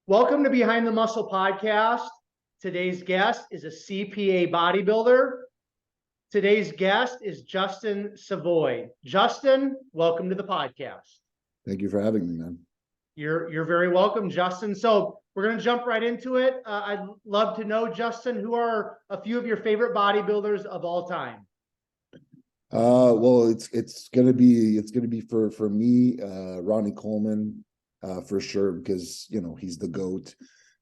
Welcome to Behind the Muscle podcast. Today's guest is a CPA bodybuilder. Today's guest is Justin Savoie. Justin, welcome to the podcast. Thank you for having me, man. You're very welcome, Justin. So we're going to jump right into it. I'd love to know, Justin, who are a few of your favorite bodybuilders of all time? Well, it's gonna be for me, Ronnie Coleman, for sure, because he's the GOAT.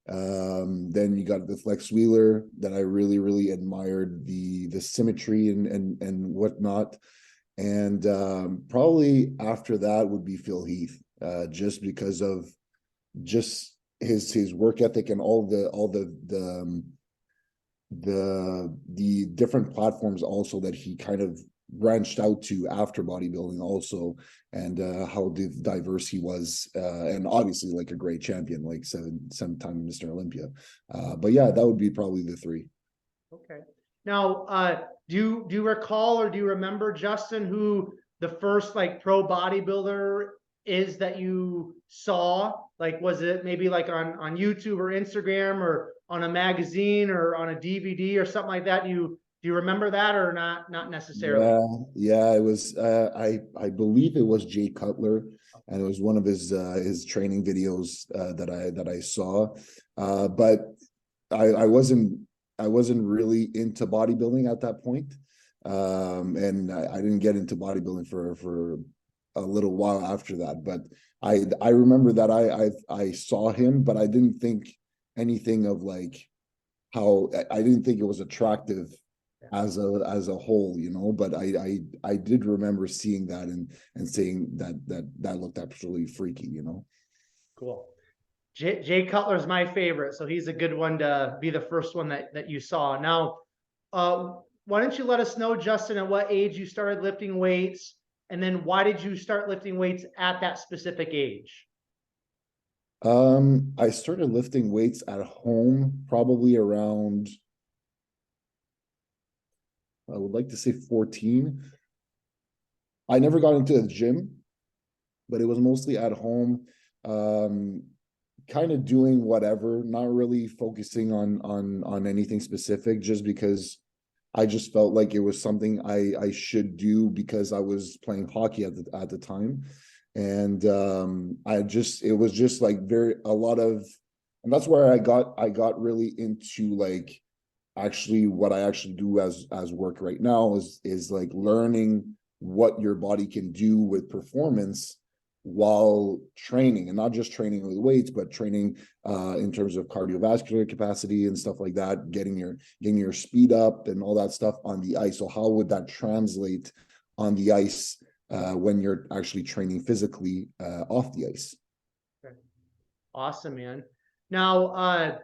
Then you got the Flex Wheeler that I really admired the symmetry and whatnot. And probably after that would be Phil Heath, just because of just his work ethic and all the different platforms also that he kind of branched out to after bodybuilding also, and how diverse he was, and obviously like a great champion, like seven-time Mr. Olympia. But yeah, that would be probably the three. Okay. Now, do you recall or do you remember, Justin, who the first like pro bodybuilder is that you saw? Like, was it maybe like on YouTube or Instagram or on a magazine or on a DVD or something like that? Do you remember that or not necessarily? Yeah, it was I believe it was Jay Cutler, and it was one of his training videos that I saw. But I wasn't really into bodybuilding at that point. And I didn't get into bodybuilding for a little while after that. But I remember that I saw him, but I didn't think anything of like how I didn't think it was attractive as a whole, but I did remember seeing that and saying that looked absolutely freaky. Cool. Jay Cutler is my favorite, so he's a good one to be the first one that you saw. Now, why don't you let us know, Justin, at what age you started lifting weights, and then why did you start lifting weights at that specific age? I started lifting weights at home probably around, I would like to say 14. I never got into the gym, but it was mostly at home, kind of doing whatever, not really focusing on anything specific, just because I just felt like it was something I should do because I was playing hockey at the time. And it was just like and that's where I got really into like actually what I actually do as work right now is like learning what your body can do with performance while training, and not just training with weights, but training in terms of cardiovascular capacity and stuff like that, getting your speed up and all that stuff on the ice. So how would that translate on the ice when you're actually training physically off the ice? Okay. Awesome, man. Now,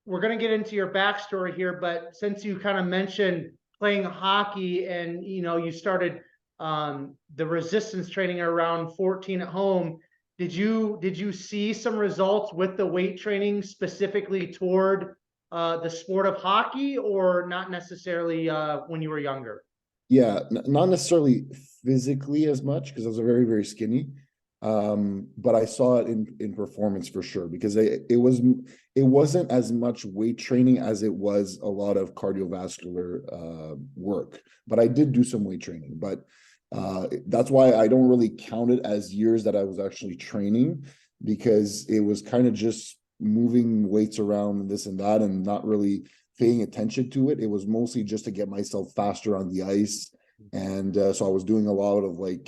we're going to get into your backstory here, but since you kind of mentioned playing hockey and you started the resistance training around 14 at home, did you see some results with the weight training specifically toward the sport of hockey, or not necessarily when you were younger? Yeah, not necessarily physically as much, because I was very, very skinny. But I saw it in performance for sure, because it wasn't as much weight training as it was a lot of cardiovascular work. But I did do some weight training, but that's why I don't really count it as years that I was actually training, because it was kind of just moving weights around and this and that, and not really paying attention to it. It was mostly just to get myself faster on the ice. And so I was doing a lot of like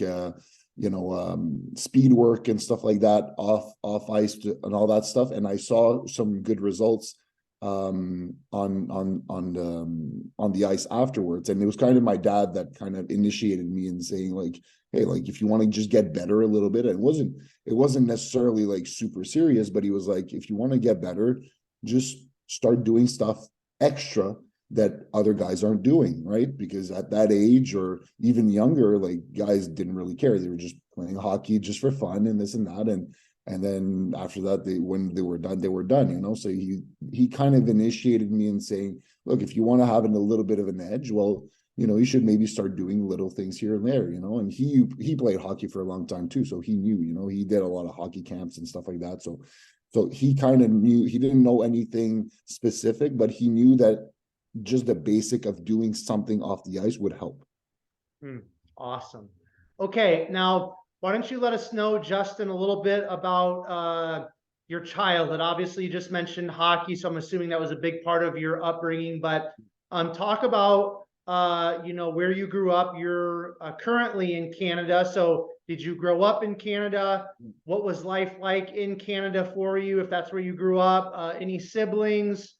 speed work and stuff like that off ice and all that stuff. And I saw some good results on the ice afterwards. And it was kind of my dad that kind of initiated me in saying like, hey, like if you want to just get better a little bit, it wasn't necessarily like super serious, but he was like, if you want to get better, just start doing stuff extra that other guys aren't doing, right? Because at that age or even younger, like guys didn't really care. They were just playing hockey just for fun and this and that. And then after that, when they were done, So he kind of initiated me in saying, look, if you want to have a little bit of an edge, well, you should maybe start doing little things here and there, and he played hockey for a long time too. So he knew, he did a lot of hockey camps and stuff like that. So So he kind of knew, he didn't know anything specific, but he knew that just the basic of doing something off the ice would help. Awesome. Okay, now why don't you let us know, Justin, a little bit about your childhood? Obviously, you just mentioned hockey, so I'm assuming that was a big part of your upbringing. But talk about where you grew up. You're currently in Canada, so did you grow up in Canada? What was life like in Canada for you, if that's where you grew up? Any siblings?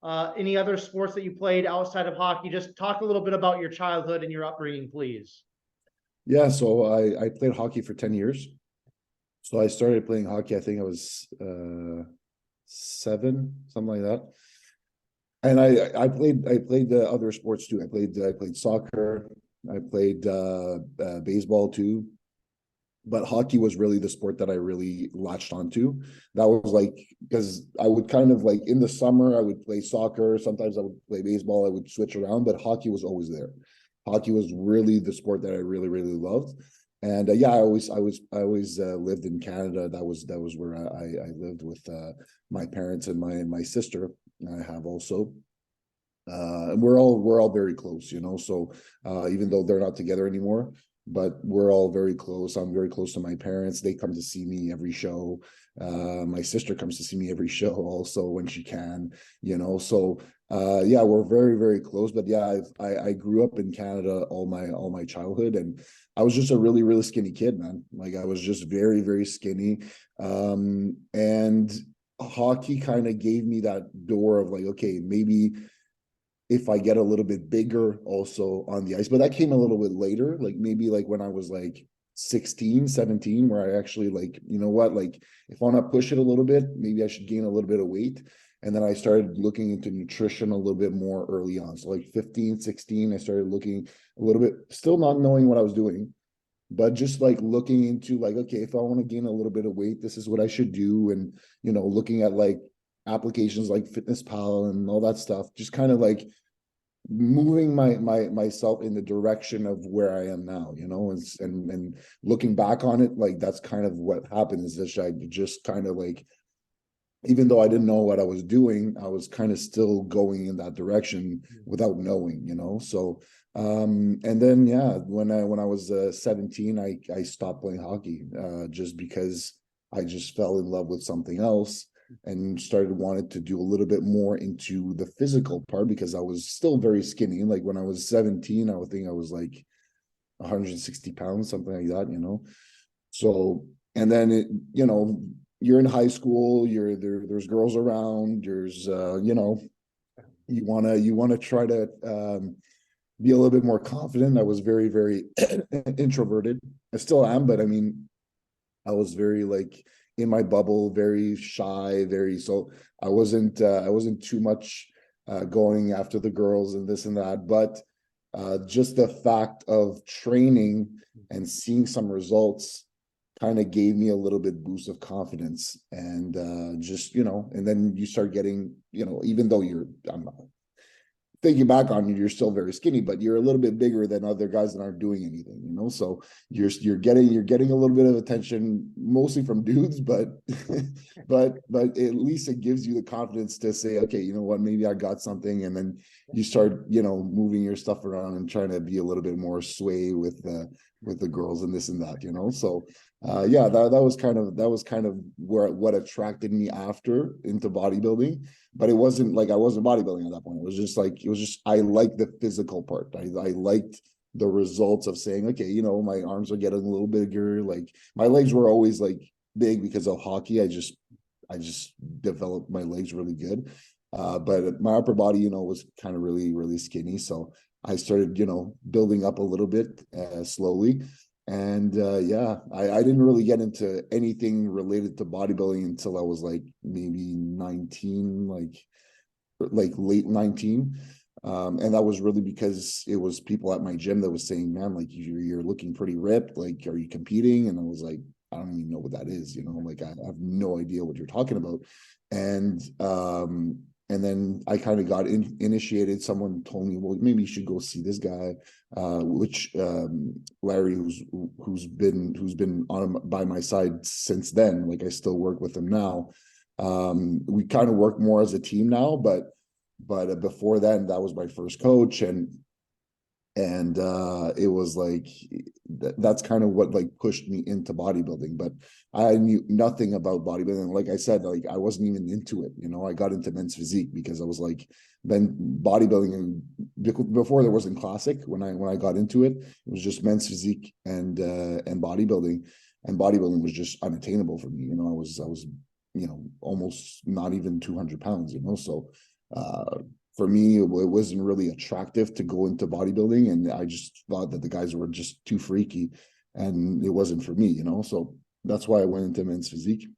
Any other sports that you played outside of hockey? Just talk a little bit about your childhood and your upbringing, please. Yeah, so I played hockey for 10 years. So I started playing hockey, I think I was 7, something like that. And I played the other sports too. I played soccer, I played baseball too. But hockey was really the sport that I really latched onto. That was like, because I would kind of like in the summer, I would play soccer. Sometimes I would play baseball. I would switch around, but hockey was always there. Hockey was really the sport that I really, really loved. And yeah, I always lived in Canada. That was where I lived with my parents and my sister. I have also. And we're all very close, so even though they're not together anymore, but we're all very close. I'm very close to my parents. They come to see me every show. My sister comes to see me every show also when she can, so yeah, we're very, very close. But yeah, I grew up in Canada all my childhood, and I was just a really, really skinny kid, man. Like I was just very, very skinny. And hockey kind of gave me that door of like, okay, maybe if I get a little bit bigger also on the ice, but that came a little bit later, like maybe like when I was like 16, 17, where I actually like, you know what, like if I want to push it a little bit, maybe I should gain a little bit of weight. And then I started looking into nutrition a little bit more early on. So like 15, 16, I started looking a little bit, still not knowing what I was doing, but just like looking into like, okay, if I want to gain a little bit of weight, this is what I should do. And, looking at like applications like Fitness Pal and all that stuff, just kind of like moving myself in the direction of where I am now, and looking back on it, like that's kind of what happened, is that I just kind of like, even though I didn't know what I was doing, I was kind of still going in that direction without knowing, so and then yeah, when I was 17, I stopped playing hockey just because I just fell in love with something else and started wanting to do a little bit more into the physical part, because I was still very skinny. Like when I was 17, I would think I was like 160 pounds, something like that, So, and then you're in high school, there's girls around, there's you wanna try to be a little bit more confident. I was very, very introverted. I still am, but I mean, I was very like in my bubble, very shy, so I wasn't too much going after the girls and this and that. But just the fact of training and seeing some results kind of gave me a little bit boost of confidence. And just, and then you start getting, even though I'm not thinking back on you, you're still very skinny, but you're a little bit bigger than other guys that aren't doing anything, So you're getting a little bit of attention, mostly from dudes, but but at least it gives you the confidence to say, okay, you know what, maybe I got something, and then you start, moving your stuff around and trying to be a little bit more sway with the girls and this and that, So yeah, that was kind of what attracted me after into bodybuilding. But it wasn't like I wasn't bodybuilding at that point. It was just I liked the physical part. I liked the results of saying, okay, my arms are getting a little bigger. Like my legs were always like big because of hockey. I just developed my legs really good. But my upper body, was kind of really, really skinny. So I started, building up a little bit slowly. And yeah, I didn't really get into anything related to bodybuilding until I was like maybe 19, like late 19. And that was really because it was people at my gym that was saying, man, like you're looking pretty ripped. Like, are you competing? And I was like, I don't even know what that is, like I have no idea what you're talking about. And then I kind of got initiated. Someone told me, well, maybe you should go see this guy, which Larry, who's been on by my side since then. Like I still work with him now. We kind of work more as a team now, but before then, that was my first coach, and it was like that's kind of what like pushed me into bodybuilding. But I knew nothing about bodybuilding. Like I said, like I wasn't even into it. I got into men's physique because I was like, then bodybuilding, and before there wasn't classic. When I got into it, it was just men's physique and bodybuilding, and bodybuilding was just unattainable for me. I was almost not even 200 pounds. So for me, it wasn't really attractive to go into bodybuilding, and I just thought that the guys were just too freaky, and it wasn't for me. So that's why I went into men's physique.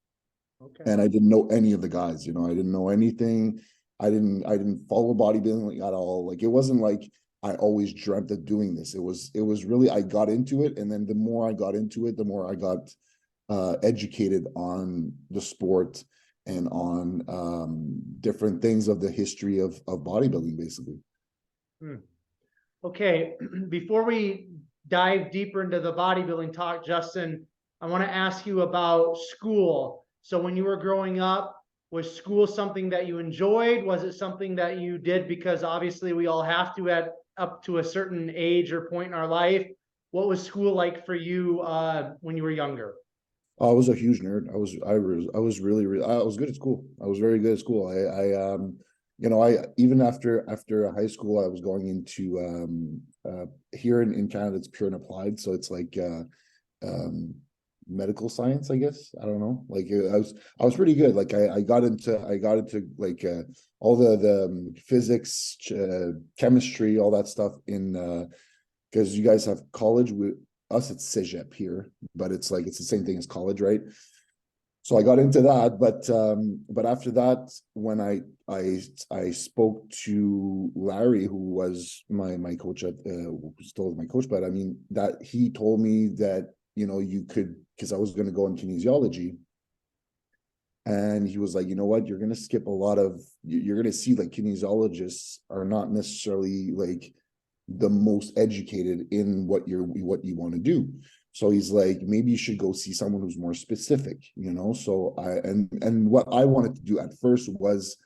Okay. And I didn't know any of the guys. I didn't know anything. I didn't follow bodybuilding at all. Like, it wasn't like I always dreamt of doing this. It was really, I got into it, and then the more I got into it, the more I got educated on the sport and on different things of the history of bodybuilding, basically. Okay, before we dive deeper into the bodybuilding talk, Justin, I want to ask you about school. So when you were growing up, was school something that you enjoyed? Was it something that you did because obviously we all have to at up to a certain age or point in our life? What was school like for you when you were younger? I was a huge nerd. I was really, I was good at school. I was very good at school. I even after high school, I was going into here in Canada, it's pure and applied. So it's like medical science, I guess. I don't know. Like, I was pretty good. Like, I got into like all the physics, chemistry, all that stuff in because you guys have college. Us, it's CEGEP here, but it's the same thing as college, right? So I got into that, but after that, when I spoke to Larry, who was my coach at still my coach, but I mean, that he told me that you could, because I was going to go in kinesiology, and he was like, you know what, you're going to skip a lot of, you're going to see like kinesiologists are not necessarily like the most educated in what you want to do. So he's like, maybe you should go see someone who's more specific. So and what I wanted to do at first was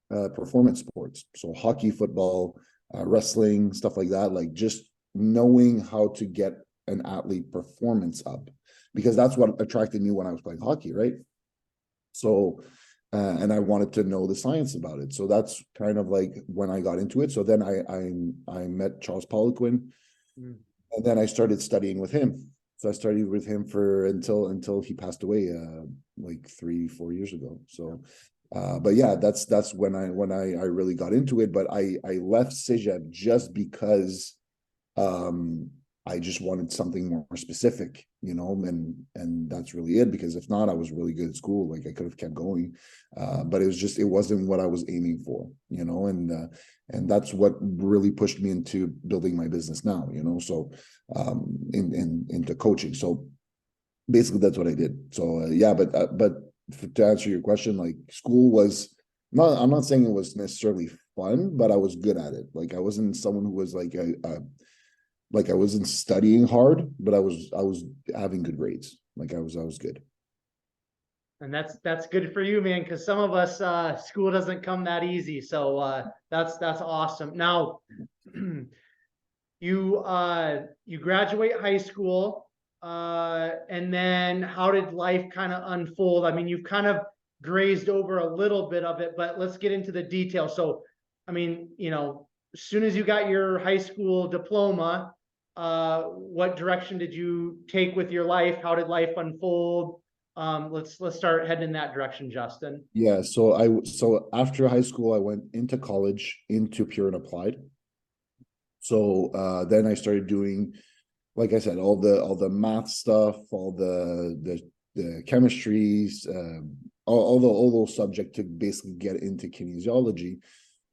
performance sports, so hockey, football, wrestling, stuff like that, like just knowing how to get an athlete performance up, because that's what attracted me when I was playing hockey, right? So and I wanted to know the science about it. So that's kind of like when I got into it. So then I met Charles Poloquin, and then I started studying with him. So I studied with him for until he passed away like 3-4 years ago. So but yeah, that's when I really got into it. But I left CEGEP just because I just wanted something more specific, and that's really it. Because if not, I was really good at school. Like, I could have kept going, but it wasn't what I was aiming for, and that's what really pushed me into building my business now, So into coaching. So basically, that's what I did. So yeah, but to answer your question, like, school was not. I'm not saying it was necessarily fun, but I was good at it. Like, I wasn't someone who was like like I wasn't studying hard, but I was having good grades. Like, I was good. And that's good for you, man, because some of us school doesn't come that easy. So that's awesome. Now you graduate high school, and then how did life kind of unfold? I mean, you've kind of grazed over a little bit of it, but let's get into the details. So, I mean, as soon as you got your high school diploma, what direction did you take with your life? How did life unfold? Let's start heading in that direction, Justin. Yeah. So after high school, I went into college into pure and applied. So then I started doing, like I said, all the math stuff, all the chemistries, all those subjects to basically get into kinesiology,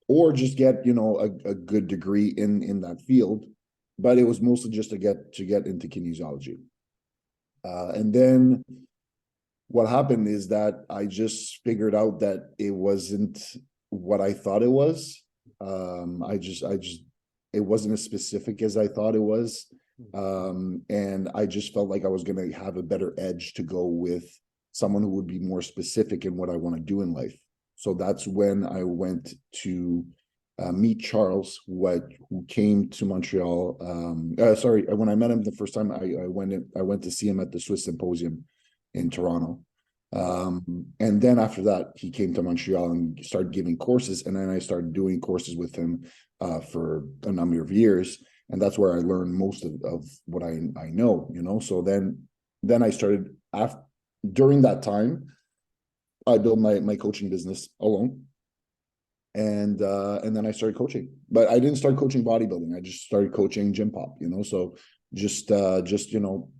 or just get a good degree in that field. But it was mostly just to get into kinesiology. And then what happened is that I just figured out that it wasn't what I thought it was. I just it wasn't as specific as I thought it was. And I just felt like I was going to have a better edge to go with someone who would be more specific in what I want to do in life. So that's when I went to meet Charles, who came to Montreal. When I met him the first time, I went to see him at the Swiss Symposium in Toronto. And then after that, he came to Montreal and started giving courses. And then I started doing courses with him for a number of years. And that's where I learned most of what I know, So then I started during that time, I built my coaching business alone. And then I started coaching, but I didn't start coaching bodybuilding. I just started coaching gym pop, So just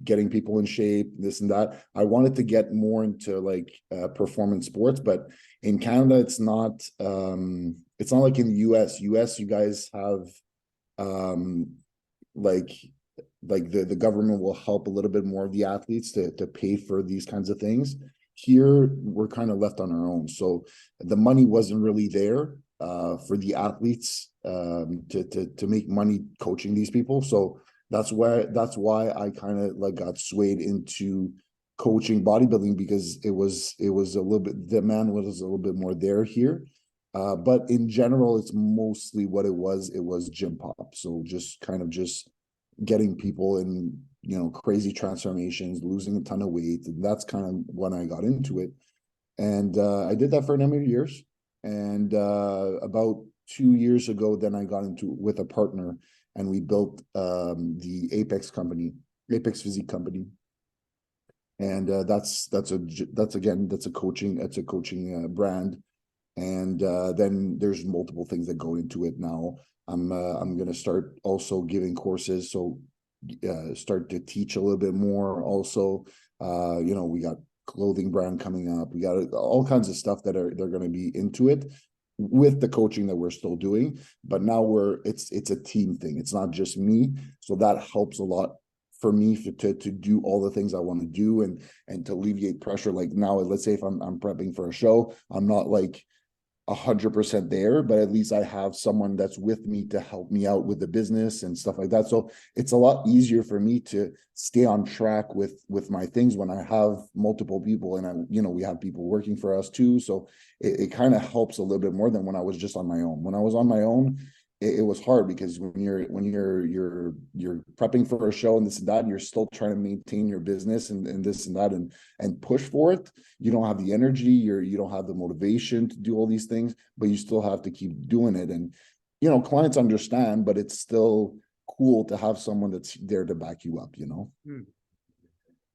getting people in shape, this and that. I wanted to get more into like performance sports, but in Canada, it's not like in the US. You guys have like the government will help a little bit more of the athletes to pay for these kinds of things. Here, we're kind of left on our own. So the money wasn't really there for the athletes to make money coaching these people. So that's why I kind of like got swayed into coaching bodybuilding, because it was a little bit, the demand was a little bit more there here. But in general, it's mostly what it was gym pop. So just getting people in, crazy transformations, losing a ton of weight. And that's kind of when I got into it. And I did that for a number of years. And about 2 years ago, then I got into with a partner, and we built the Apex Physique company. And that's a coaching brand. And then there's multiple things that go into it now. I'm going to start also giving courses, so start to teach a little bit more. Also, we got clothing brand coming up. We got all kinds of stuff that they're going to be into it with the coaching that we're still doing. But now it's a team thing. It's not just me, so that helps a lot for me to do all the things I want to do and to alleviate pressure. Like now, let's say if I'm prepping for a show, I'm not like 100% there, but at least I have someone that's with me to help me out with the business and stuff like that. So it's a lot easier for me to stay on track with my things when I have multiple people, and we have people working for us too. So it kind of helps a little bit more than when I was just on my own. When I was on my own, it was hard, because when you're prepping for a show and this and that, and you're still trying to maintain your business and this and that and push for it. You don't have the energy, you don't have the motivation to do all these things, but you still have to keep doing it. And clients understand, but it's still cool to have someone that's there to back you up.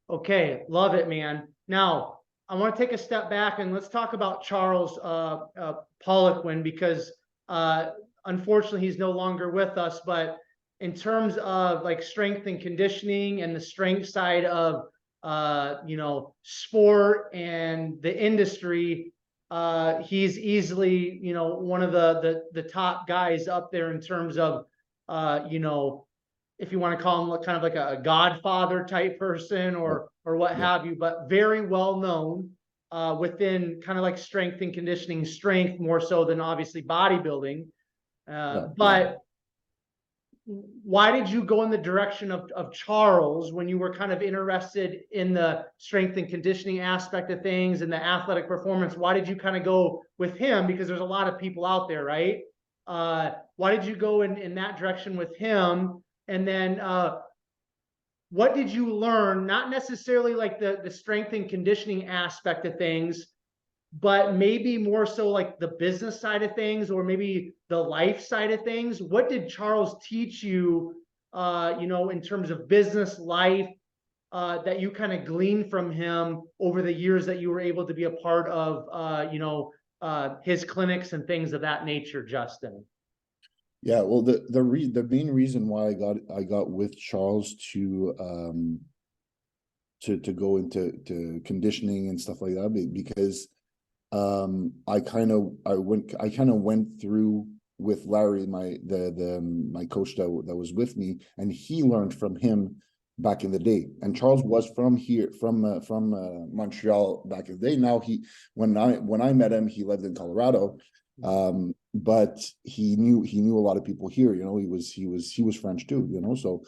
Okay, love it, man. Now I want to take a step back and let's talk about Charles Poloquin, because unfortunately, he's no longer with us. But in terms of like strength and conditioning and the strength side of sport and the industry, he's easily one of the top guys up there in terms of if you want to call him kind of like a godfather type person or what have you, but very well known within kind of like strength and conditioning, strength more so than obviously bodybuilding. But why did you go in the direction of Charles when you were kind of interested in the strength and conditioning aspect of things and the athletic performance? Why did you kind of go with him? Because there's a lot of people out there, right? Why did you go in that direction with him? And then what did you learn? Not necessarily like the strength and conditioning aspect of things, but maybe more so like the business side of things, or maybe the life side of things. What did Charles teach you, in terms of business life, that you kind of gleaned from him over the years that you were able to be a part of, his clinics and things of that nature, Justin? Yeah, well, the main reason why I got with Charles to go into conditioning and stuff like that, because I kind of went through with Larry, my coach that was with me, and he learned from him back in the day. And Charles was from Montreal back in the day. Now when I met him, he lived in Colorado, but he knew a lot of people here. He was French too. So,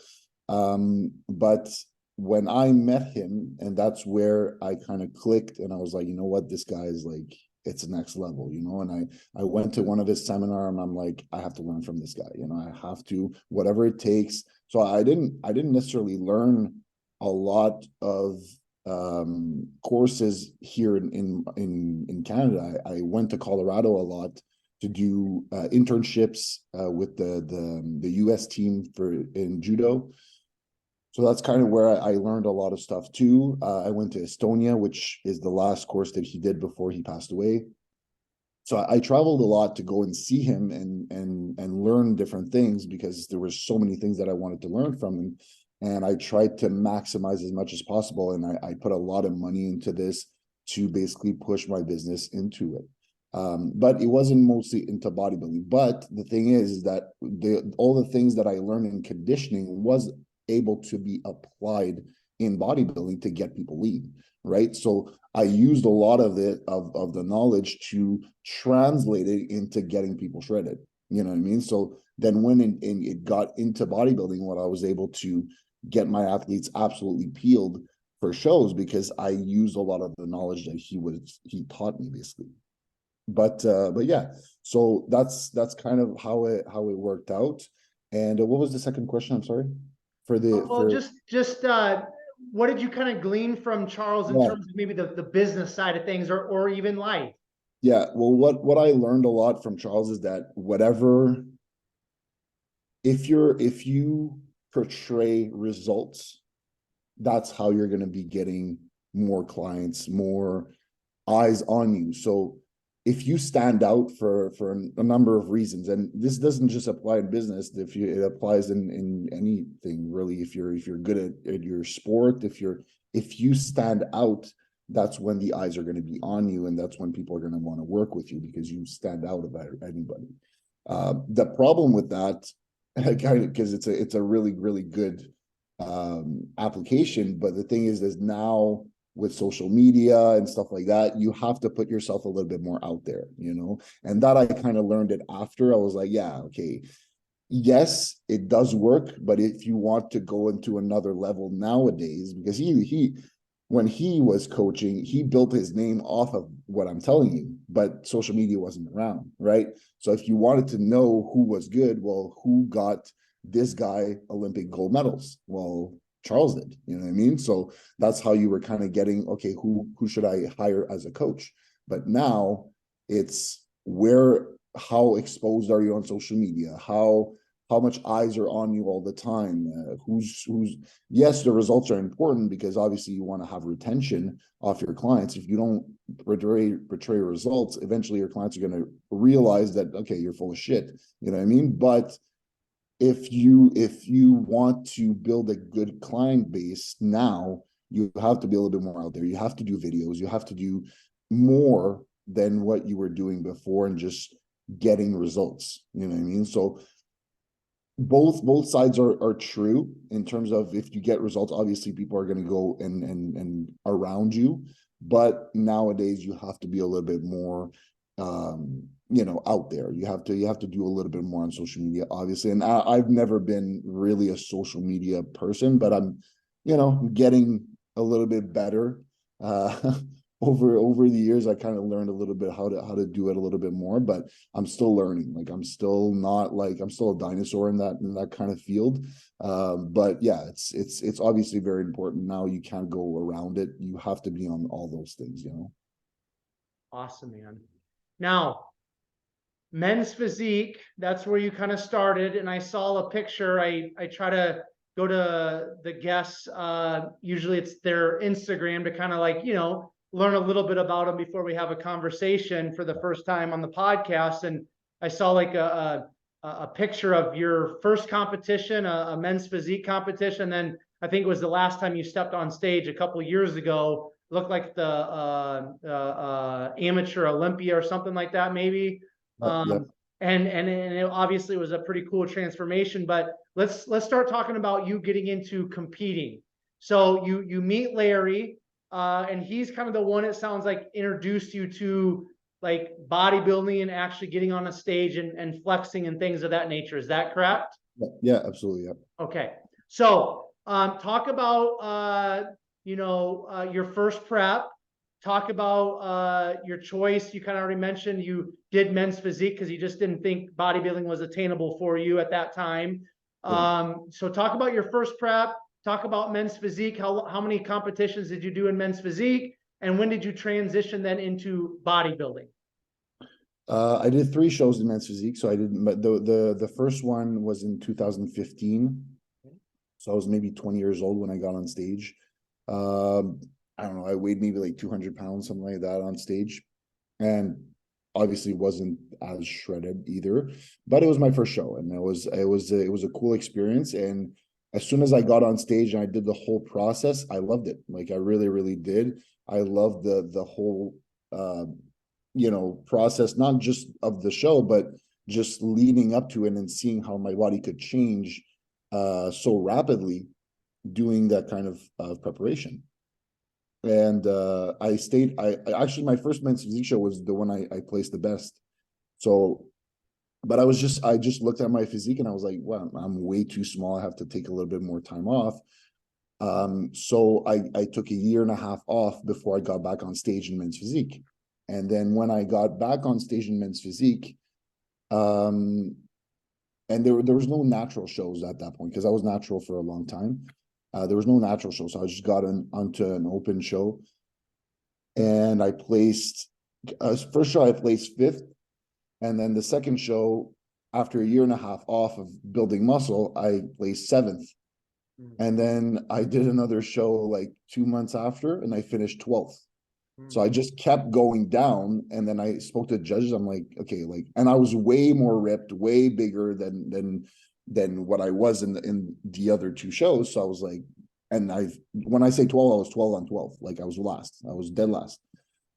but when I met him, and that's where I kind of clicked, and I was like, you know what, this guy is like, it's next level, you know. And I went to one of his seminar, and I'm like, I have to learn from this guy, you know. I have to, whatever it takes. So I didn't necessarily learn a lot of courses here in Canada. I went to Colorado a lot to do internships with the US team for in judo. So that's kind of where I learned a lot of stuff too. I went to Estonia, which is the last course that he did before he passed away. So I traveled a lot to go and see him and learn different things, because there were so many things that I wanted to learn from him. And I tried to maximize as much as possible. And I put a lot of money into this to basically push my business into it. But it wasn't mostly into bodybuilding. But the thing is that all the things that I learned in conditioning was able to be applied in bodybuilding to get people lean, right? So I used a lot of it of the knowledge to translate it into getting people shredded. You know what I mean? So then when it got into bodybuilding, what I was able to get my athletes absolutely peeled for shows, because I used a lot of the knowledge that he taught me basically. But yeah, so that's kind of how it worked out. And what was the second question? I'm sorry. For the Well, for just what did you kind of glean from Charles in Yeah, terms of maybe the business side of things, or even life? yeah. Well, what I learned a lot from Charles is that whatever, if you portray results, that's how you're going to be getting more clients, more eyes on you. So if you stand out for a number of reasons, and this doesn't just apply in business, it applies in anything really. If you're good at your sport, if you stand out, that's when the eyes are going to be on you, and that's when people are going to want to work with you, because you stand out about anybody. The problem with that, kind of, because it's a really really good application, but the thing is now with social media and stuff like that, you have to put yourself a little bit more out there, you know. And that I kind of learned it after. I was like, yeah, okay, yes, it does work, but if you want to go into another level nowadays, because he when he was coaching, he built his name off of what I'm telling you, but social media wasn't around, right? So if you wanted to know who was good, well, who got this guy Olympic gold medals? Well, Charles did, you know what I mean? So that's how you were kind of getting, okay, who should I hire as a coach? But now it's how exposed are you on social media? How much eyes are on you all the time? Who's yes, the results are important, because obviously you want to have retention off your clients. If you don't portray results, eventually your clients are going to realize that, okay, you're full of shit. You know what I mean? But if you want to build a good client base now, you have to be a little bit more out there. You have to do videos. You have to do more than what you were doing before and just getting results. You know what I mean? So both sides are true in terms of, if you get results, obviously people are going to go and around you, but nowadays you have to be a little bit more out there. You have to do a little bit more on social media, obviously. And I've never been really a social media person, but I'm getting a little bit better over the years. I kind of learned a little bit how to do it a little bit more, but I'm still learning. Like, I'm still a dinosaur in that kind of field. But yeah, it's obviously very important. Now you can't go around it. You have to be on all those things, Awesome, man. Now, men's physique, that's where you kind of started. And I saw a picture. I try to go to the guests. Usually it's their Instagram to kind of learn a little bit about them before we have a conversation for the first time on the podcast. And I saw a picture of your first competition, a men's physique competition. Then I think it was the last time you stepped on stage a couple of years ago. Looked like the amateur Olympia or something like that, maybe. Yep. And it obviously was a pretty cool transformation. But let's start talking about you getting into competing. So you meet Larry, and he's kind of the one, it sounds like, introduced you to like bodybuilding and actually getting on a stage and flexing and things of that nature. Is that correct? Yeah, absolutely. Yeah. Okay. So Talk about, your first prep. Talk about your choice. You kind of already mentioned you did men's physique because you just didn't think bodybuilding was attainable for you at that time. Yeah. So talk about your first prep. Talk about men's physique. How many competitions did you do in men's physique? And when did you transition then into bodybuilding? I did 3 shows in men's physique. So I did, but the first one was in 2015. So I was maybe 20 years old when I got on stage. I don't know, I weighed maybe like 200 pounds, something like that on stage. And obviously wasn't as shredded either, but it was my first show and it was a cool experience. And as soon as I got on stage and I did the whole process, I loved it. Like I really, really did. I loved the whole process, not just of the show, but just leading up to it and seeing how my body could change so rapidly doing that kind of preparation. And I actually, my first men's physique show was the one I placed the best. So, but I just looked at my physique and I was like, well, I'm way too small. I have to take a little bit more time off. So I took a year and a half off before I got back on stage in men's physique. And then when I got back on stage in men's physique, and there was no natural shows at that point because I was natural for a long time. There was no natural show, so I just got onto an open show, and I placed first show I placed 5th, and then the second show, after a year and a half off of building muscle, I placed 7th, and then I did another show like 2 months after, and I finished 12th. So I just kept going down, and then I spoke to the judges. I'm like, okay, like, and I was way more ripped, way bigger than what I was in the other 2 shows. So I was like, and when I say 12, I was 12 on 12. Like I was last. I was dead last.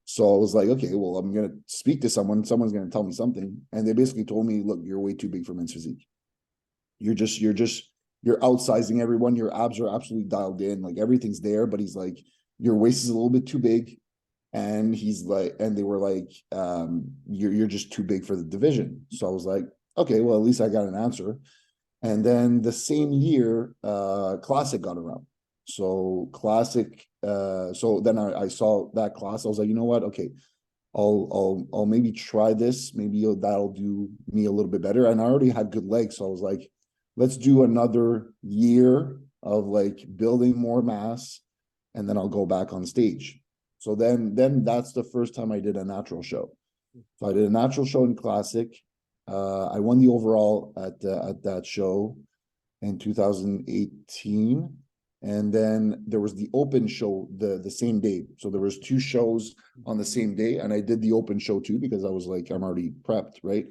So I was like, okay, well, I'm gonna speak to someone. Someone's gonna tell me something. And they basically told me, look, you're way too big for men's physique. You're outsizing everyone. Your abs are absolutely dialed in. Like everything's there, but he's like, your waist is a little bit too big. And he's like, and they were like, you're just too big for the division. So I was like, okay, well, at least I got an answer. And then the same year, Classic got around. So Classic, so then I saw that class. I was like, you know what? Okay, I'll maybe try this. Maybe that'll do me a little bit better. And I already had good legs, so I was like, let's do another year of like building more mass, and then I'll go back on stage. So then that's the first time I did a natural show. So I did a natural show in Classic. I won the overall at that show in 2018, and then there was the open show the same day. So there was 2 shows on the same day, and I did the open show too because I was like, I'm already prepped, right?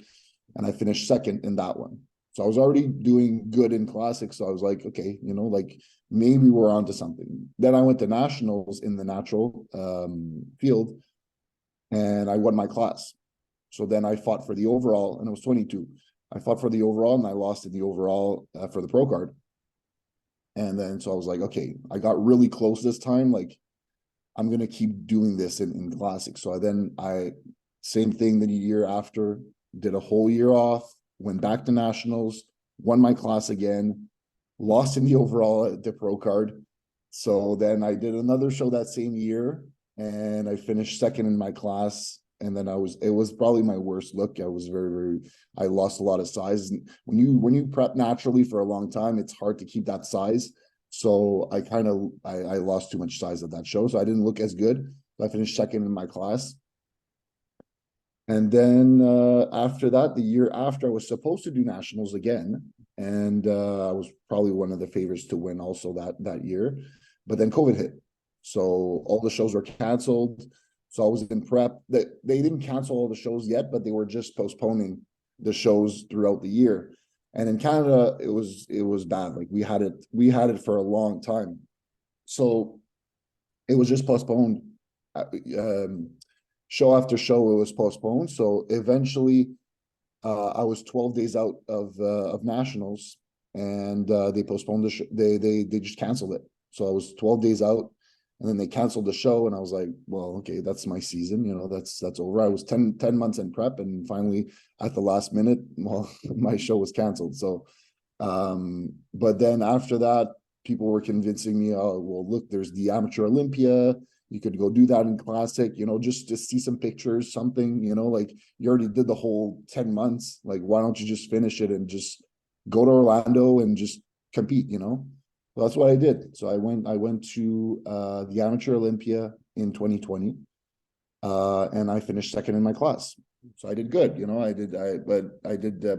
And I finished 2nd in that one. So I was already doing good in Classic. So I was like, okay, like maybe we're onto something. Then I went to nationals in the natural field, and I won my class. So then I fought for the overall, and it was 22. I fought for the overall, and I lost in the overall for the pro card. And then so I was like, okay, I got really close this time. Like I'm gonna keep doing this in Classic. So I same thing the year after, did a whole year off, went back to nationals, won my class again, lost in the overall at the pro card. So then I did another show that same year, and I finished 2nd in my class. And then it was probably my worst look. I was I lost a lot of size. And when you prep naturally for a long time, it's hard to keep that size. So I lost too much size at that show. So I didn't look as good. I finished 2nd in my class. And then after that, the year after, I was supposed to do nationals again, and I was probably one of the favorites to win also that year. But then COVID hit, so all the shows were canceled. So I was in prep. That they didn't cancel all the shows yet, but they were just postponing the shows throughout the year. And in Canada, it was bad. Like we had it for a long time, so it was just postponed. Show after show, it was postponed. So eventually, I was 12 days out of nationals, and they postponed the show. They just canceled it. So I was 12 days out, and then they canceled the show, and I was like, well, okay, that's my season. That's over. I was 10 months in prep, and finally at the last minute, well, my show was canceled. So, but then after that, people were convincing me, oh, well, look, there's the Amateur Olympia. You could go do that in Classic, you know, just see some pictures, something, you know, like you already did the whole 10 months. Like, why don't you just finish it and just go to Orlando and just compete, you know? Well, that's what I did. So I went to the Amateur Olympia in 2020, and I finished second in my class. So I did good, you know.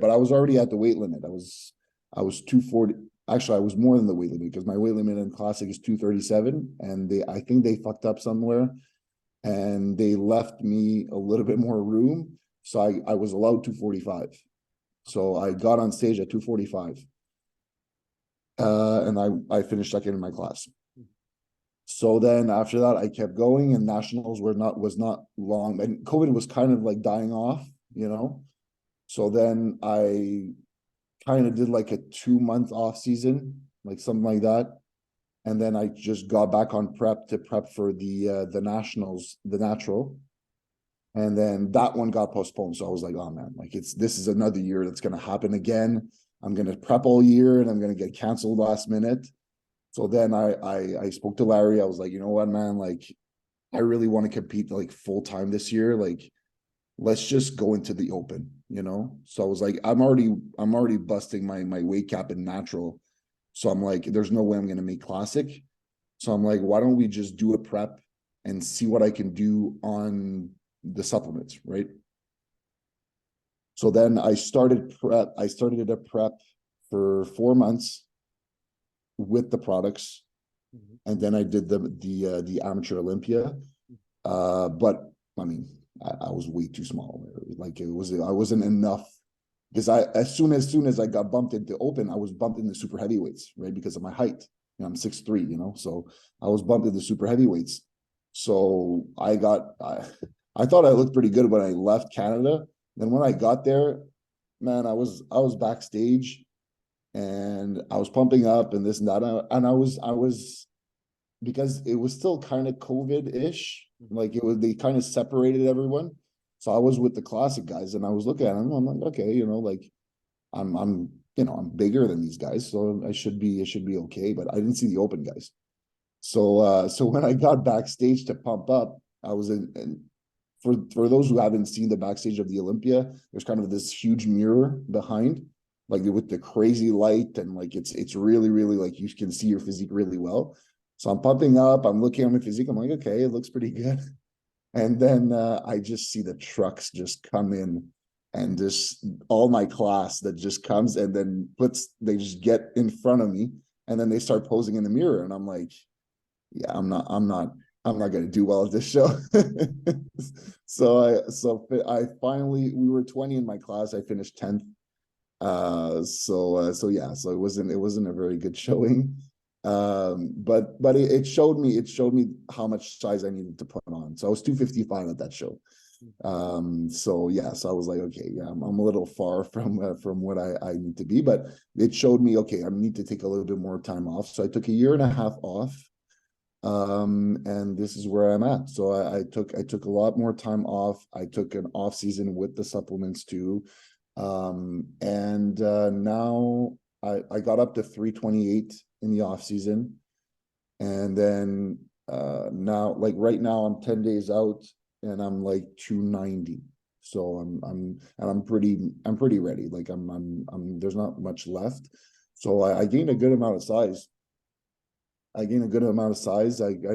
But I was already at the weight limit. I was 240. Actually, I was more than the weight limit because my weight limit in Classic is 237, and I think they fucked up somewhere, and they left me a little bit more room, so I was allowed 245. So I got on stage at 245. And I finished second in my class. So then after that, I kept going, and nationals was not long, and COVID was kind of like dying off, you know. So then I kind of did like a 2-month off season, like something like that, and then I just got back on prep for the nationals, the natural, and then that one got postponed. So I was like, oh man, like this is another year that's going to happen again. I'm going to prep all year and I'm going to get canceled last minute. So then I spoke to Larry. I was like, you know what, man, like I really want to compete like full time this year. Like, let's just go into the open, you know? So I was like, I'm already busting my weight cap in natural. So I'm like, there's no way I'm going to make Classic. So I'm like, why don't we just do a prep and see what I can do on the supplements, right? So then I started a prep for 4 months with the products, and then I did the Amateur Olympia. But I mean, I was way too small. Like I wasn't enough, because as soon as I got bumped into open, I was bumped into super heavyweights, right? Because of my height. You know, I'm 6'3", you know, so I was bumped into super heavyweights. So I thought I looked pretty good when I left Canada. Then when I got there, man, I was backstage and I was pumping up and this and that. And I was because it was still kind of COVID-ish. Like they kind of separated everyone. So I was with the Classic guys and I was looking at them. I'm like, okay, you know, like I'm I'm bigger than these guys, so it should be okay. But I didn't see the open guys. So when I got backstage to pump up, I was in for those who haven't seen the backstage of the Olympia, there's kind of this huge mirror behind, like with the crazy light, and like it's really, really like you can see your physique really well. So I'm pumping up, I'm looking at my physique, I'm like, okay, it looks pretty good. And then I just see the trucks just come in, and just all my class that just comes and then they just get in front of me, and then they start posing in the mirror, and I'm like, yeah, I'm not going to do well at this show. So I finally, we were 20 in my class. I finished 10th. So yeah, so it wasn't a very good showing. But it showed me how much size I needed to put on. So I was 255 at that show. So yeah, so I was like, okay, yeah, I'm a little far from what I need to be, but it showed me, okay, I need to take a little bit more time off. So I took a year and a half off. And this is where I'm at. So I took a lot more time off. I took an off season with the supplements too. And now I got up to 328 in the off season. And then now, like right now, I'm 10 days out and I'm like 290. So I'm pretty ready. Like I'm there's not much left. So I gained a good amount of size. I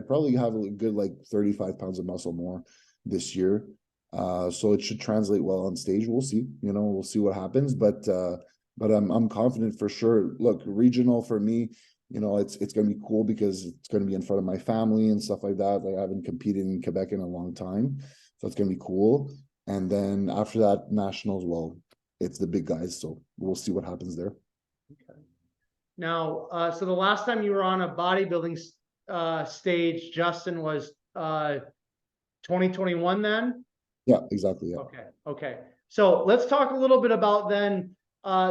probably have a good like 35 pounds of muscle more this year. So it should translate well on stage. We'll see, we'll see what happens, but I'm confident for sure. Look, regional for me, it's going to be cool because it's going to be in front of my family and stuff like that. Like I haven't competed in Quebec in a long time. So it's going to be cool. And then after that, nationals, well, it's the big guys. So we'll see what happens there. Okay. Now, so the last time you were on a bodybuilding stage, Justin, was 2021 then? Yeah, exactly. Yeah. Okay. So let's talk a little bit about then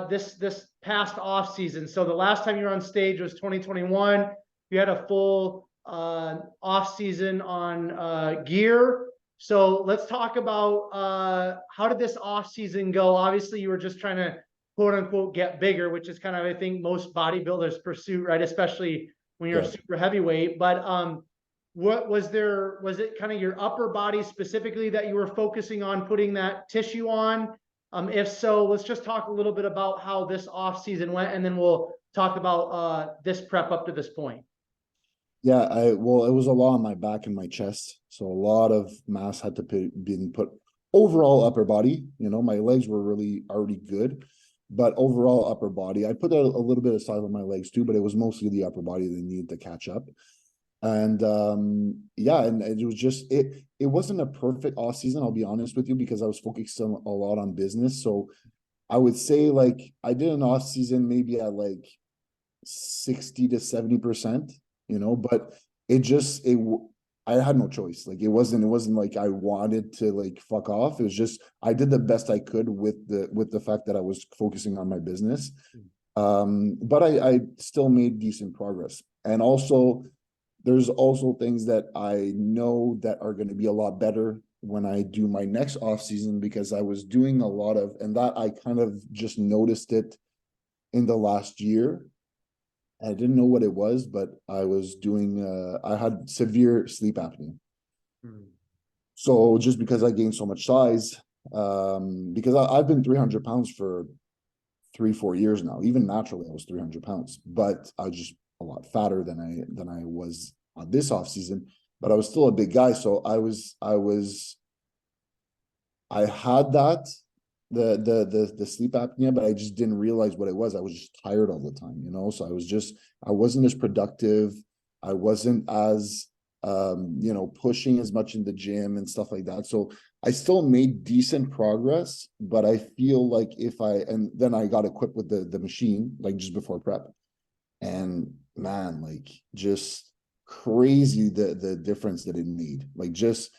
this past off season. So the last time you were on stage was 2021. You had a full off season on gear. So let's talk about how did this off season go? Obviously, you were just trying to quote unquote get bigger, which is kind of, I think, most bodybuilders pursue, right? Especially when you're a Yeah. super heavyweight. But what was there, was it kind of your upper body specifically that you were focusing on putting that tissue on? If so, let's just talk a little bit about how this off season went, and then we'll talk about this prep up to this point. Yeah, well, it was a lot on my back and my chest, so a lot of mass had to be put overall upper body. You know, my legs were really already good, but overall upper body, I put a little bit of size on my legs too, but it was mostly the upper body that needed to catch up. And yeah, and it was just it wasn't a perfect off season, I'll be honest with you, because I was focusing a lot on business. So I would say like I did an off season maybe at like 60 to 70%, you know, but it just I had no choice. Like it wasn't like I wanted to like fuck off. It was just I did the best I could with the fact that I was focusing on my business. But I still made decent progress. And also there's also things that I know that are going to be a lot better when I do my next off season, because I was doing a lot of, and that I kind of just noticed it in the last year. I didn't know what it was, but I was doing, I had severe sleep apnea. So just because I gained so much size, because I've been 300 pounds for 3-4 years now. Even naturally, I was 300 pounds, but I was just a lot fatter than I was on this off season. But I was still a big guy, so I had that the sleep apnea, but I just didn't realize what it was. I was just tired all the time, you know. So I wasn't as productive. I wasn't as you know, pushing as much in the gym and stuff like that. So I still made decent progress, but I feel like and then I got equipped with the machine like just before prep, and man, like just crazy the difference that it made. Like just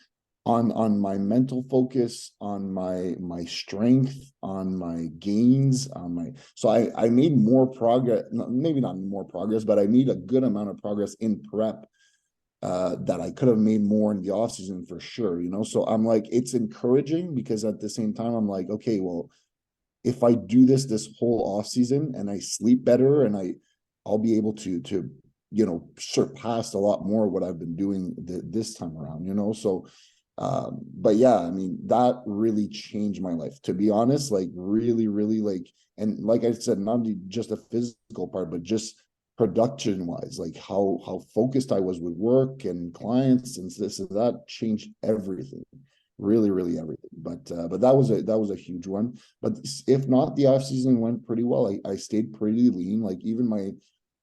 on my mental focus, on my strength, on my gains, on my so I made more progress, maybe not more progress, but I made a good amount of progress in prep that I could have made more in the off season for sure, you know. So I'm like, it's encouraging, because at the same time I'm like, okay, well, if I do this whole off season and I sleep better, and I'll be able to you know, surpass a lot more what I've been doing this time around, you know. So but yeah, I mean, that really changed my life, to be honest. Like really like, and like I said, not just a physical part, but just production wise, like how focused I was with work and clients and this and that changed everything, really everything. But that was a huge one. But if not, the off season went pretty well. I stayed pretty lean. Like even my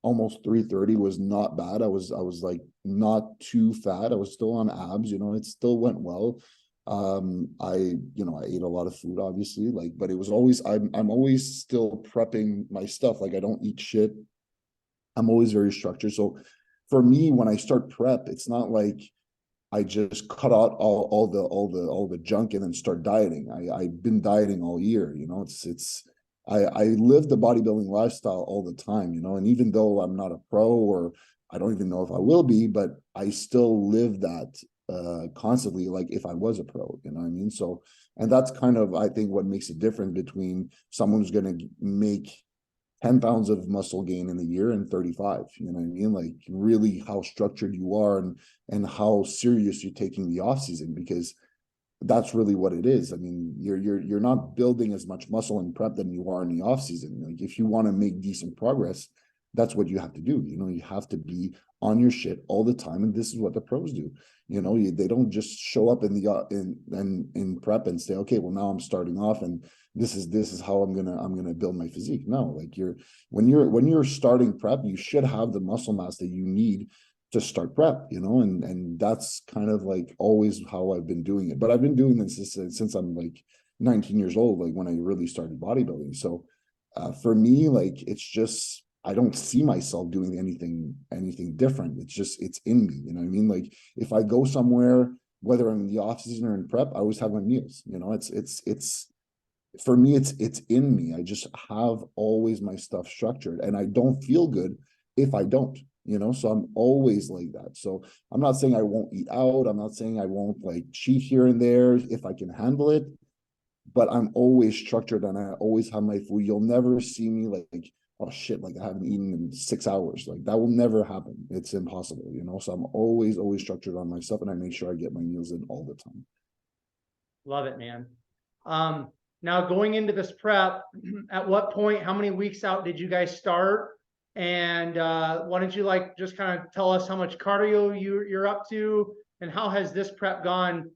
almost 330 was not bad. I was like not too fat. I was still on abs, you know. It still went well. I you know, I ate a lot of food obviously, like, but it was always I'm always still prepping my stuff. Like I don't eat shit. I'm always very structured. So for me, when I start prep, it's not like I just cut out all the junk and then start dieting. I've been dieting all year, you know. I live the bodybuilding lifestyle all the time, you know. And even though I'm not a pro, or I don't even know if I will be, but I still live that constantly, like if I was a pro, you know what I mean? So, and that's kind of, I think, what makes it different between someone who's going to make 10 pounds of muscle gain in a year and 35, you know what I mean? Like really how structured you are, and how serious you're taking the off season, because that's really what it is. I mean, you're not building as much muscle in prep than you are in the off season. Like if you want to make decent progress, that's what you have to do. You know, you have to be on your shit all the time, and this is what the pros do. You know, they don't just show up in the in prep and say, okay, well now I'm starting off, and this is how I'm gonna build my physique. No, like when you're starting prep, you should have the muscle mass that you need to start prep, you know. And that's kind of like always how I've been doing it. But I've been doing this since I'm like 19 years old, like when I really started bodybuilding. So for me, like it's just I don't see myself doing anything different. It's in me, you know what I mean? Like if I go somewhere, whether I'm in the off season or in prep, I always have my meals, you know. It's for me, it's in me. I just have always my stuff structured, and I don't feel good if I don't, you know. So I'm always like that. So I'm not saying I won't eat out. I'm not saying I won't like cheat here and there if I can handle it. but I'm always structured and I always have my food. You'll never see me like, oh shit, like I haven't eaten in 6 hours. Like that will never happen. It's impossible, you know. So I'm always structured on myself, and I make sure I get my meals in all the time. Love it, man. Now going into this prep, at what point, how many weeks out did you guys start? And why don't you like just kind of tell us how much cardio you're up to, and how has this prep gone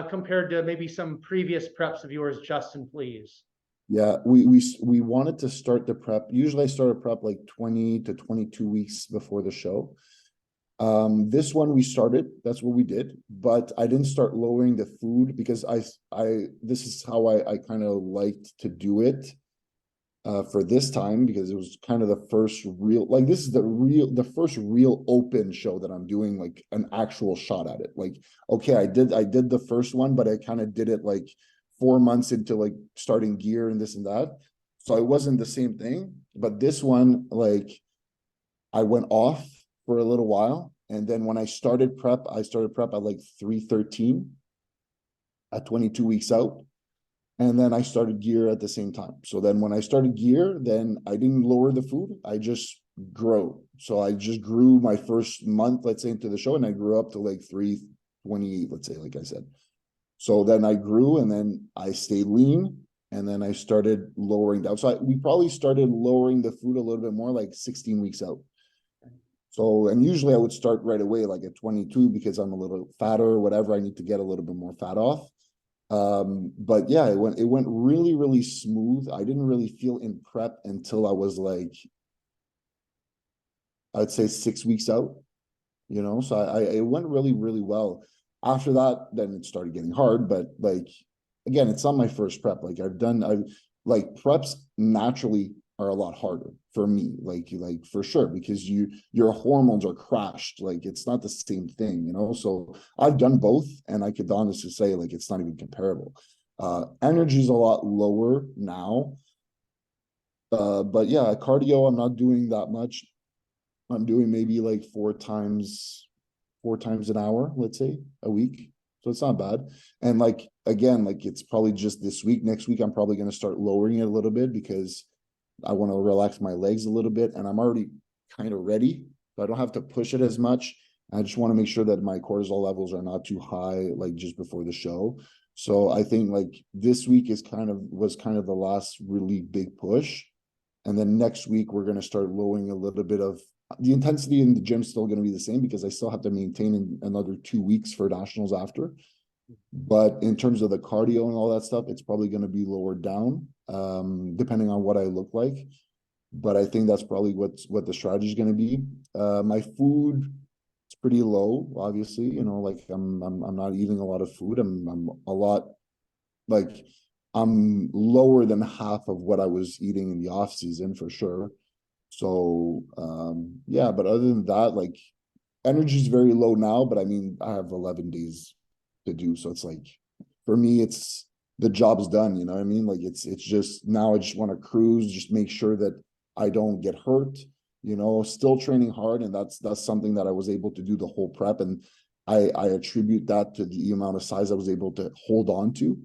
compared to maybe some previous preps of yours, Justin, please? Yeah, we wanted to start the prep. Usually I start a prep like 20 to 22 weeks before the show. This one we started, that's what we did, but I didn't start lowering the food because this is how I kind of liked to do it for this time, because it was kind of the first real, like this is the first real open show that I'm doing like an actual shot at it. Like, okay, I did the first one, but I kind of did it like 4 months into like starting gear and this and that. So it wasn't the same thing, but this one, like I went off for a little while. And then when I started prep at like 313 at 22 weeks out. And then I started gear at the same time. So then when I started gear, then I didn't lower the food. I just grew. So I just grew my first month, let's say, into the show, and I grew up to like 328, let's say, like I said. So then I grew, and then I stayed lean, and then I started lowering down. So we probably started lowering the food a little bit more like 16 weeks out. So, and usually I would start right away, like at 22, because I'm a little fatter or whatever. I need to get a little bit more fat off. But yeah, it went really smooth. I didn't really feel in prep until I was like, I'd say 6 weeks out, you know. So it went really well. After that, then it started getting hard. But like again, it's not my first prep. Like I like preps naturally are a lot harder for me, like for sure, because your hormones are crashed. Like it's not the same thing, you know. So I've done both, and I could honestly say like it's not even comparable. Energy is a lot lower now. But yeah, cardio, I'm not doing that much. I'm doing maybe like four times an hour, let's say, a week. So it's not bad. And like again, like it's probably just this week. Next week, I'm probably going to start lowering it a little bit because I want to relax my legs a little bit, and I'm already kind of ready. So I don't have to push it as much. I just want to make sure that my cortisol levels are not too high, like just before the show. So I think like this week was kind of the last really big push. And then next week, we're going to start lowering a little bit of the intensity in the gym is still going to be the same because I still have to maintain another 2 weeks for nationals after. But in terms of the cardio and all that stuff, it's probably going to be lowered down, depending on what I look like. But I think that's probably what the strategy is going to be. My food is pretty low, obviously. You know, like I'm not eating a lot of food. I'm a lot like I'm lower than half of what I was eating in the off season for sure. So yeah, but other than that, like energy is very low now, but I mean I have 11 days to do. So it's like for me, it's the job's done, you know what I mean? Like it's just now I just want to cruise, just make sure that I don't get hurt, you know, still training hard. And that's something that I was able to do the whole prep. And I attribute that to the amount of size I was able to hold on to.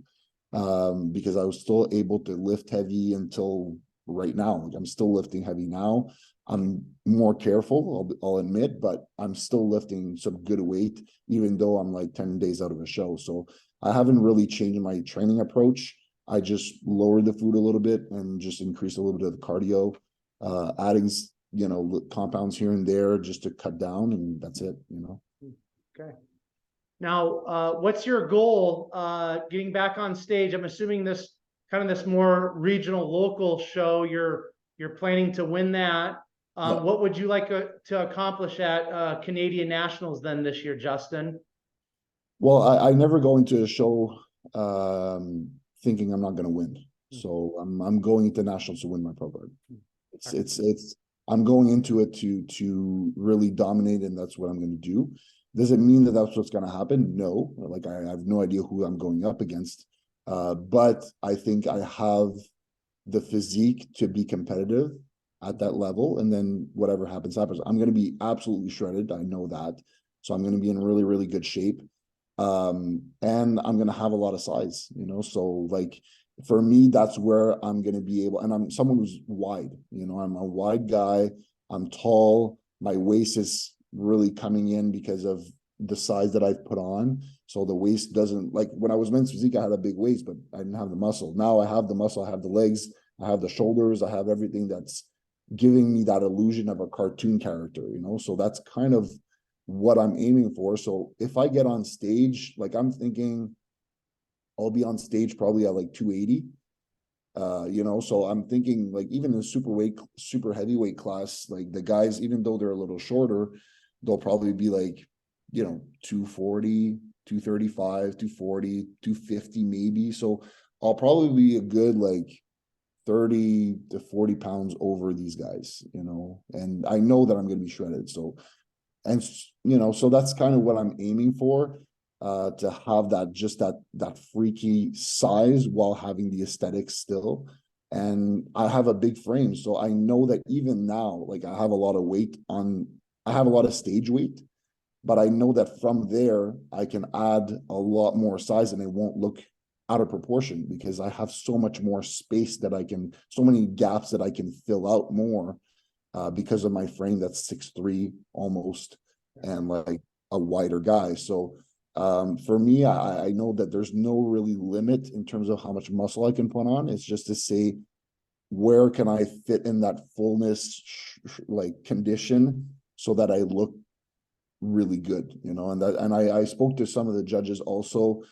Because I was still able to lift heavy until right now. Like I'm still lifting heavy now. I'm more careful, I'll admit, but I'm still lifting some good weight, even though I'm like 10 days out of a show. So I haven't really changed my training approach. I just lowered the food a little bit and just increased a little bit of the cardio, adding, you know, compounds here and there just to cut down, and that's it, you know. Okay. Now, what's your goal getting back on stage? I'm assuming this more regional local show, you're planning to win that. Yeah. What would you like to accomplish at Canadian Nationals then this year, Justin? Well, I never go into a show thinking I'm not going to win. So I'm going into nationals to win my pro card. It's I'm going into it to really dominate, and that's what I'm going to do. Does it mean that that's what's going to happen? No. Like I have no idea who I'm going up against. But I think I have the physique to be competitive at that level. And then whatever happens. I'm going to be absolutely shredded. I know that. So I'm going to be in really good shape. And I'm gonna have a lot of size, you know. So like for me, that's where I'm gonna be able, and I'm someone who's wide, you know, I'm a wide guy, I'm tall, my waist is really coming in because of the size that I've put on. So the waist doesn't, like when I was men's physique, I had a big waist, but I didn't have the muscle. Now I have the muscle, I have the legs, I have the shoulders, I have everything that's giving me that illusion of a cartoon character, you know. So that's kind of what I'm aiming for. So if I get on stage, like I'm thinking I'll be on stage probably at like 280. You know, so I'm thinking like even in super heavyweight class, like the guys, even though they're a little shorter, they'll probably be like, you know, 240, 235, 240, 250 maybe. So I'll probably be a good like 30 to 40 pounds over these guys, you know, and I know that I'm going to be shredded. So, and you know, so that's kind of what I'm aiming for, to have that, just that freaky size while having the aesthetics still. And I have a big frame, so I know that even now, like I have a lot of weight on, I have a lot of stage weight, but I know that from there I can add a lot more size and it won't look out of proportion because I have so much more space that I can, so many gaps that I can fill out more, because of my frame that's 6'3" almost, and like a wider guy. So for me, I know that there's no really limit in terms of how much muscle I can put on. It's just to say, where can I fit in that fullness like condition so that I look really good, you know. And that, and I spoke to some of the judges also,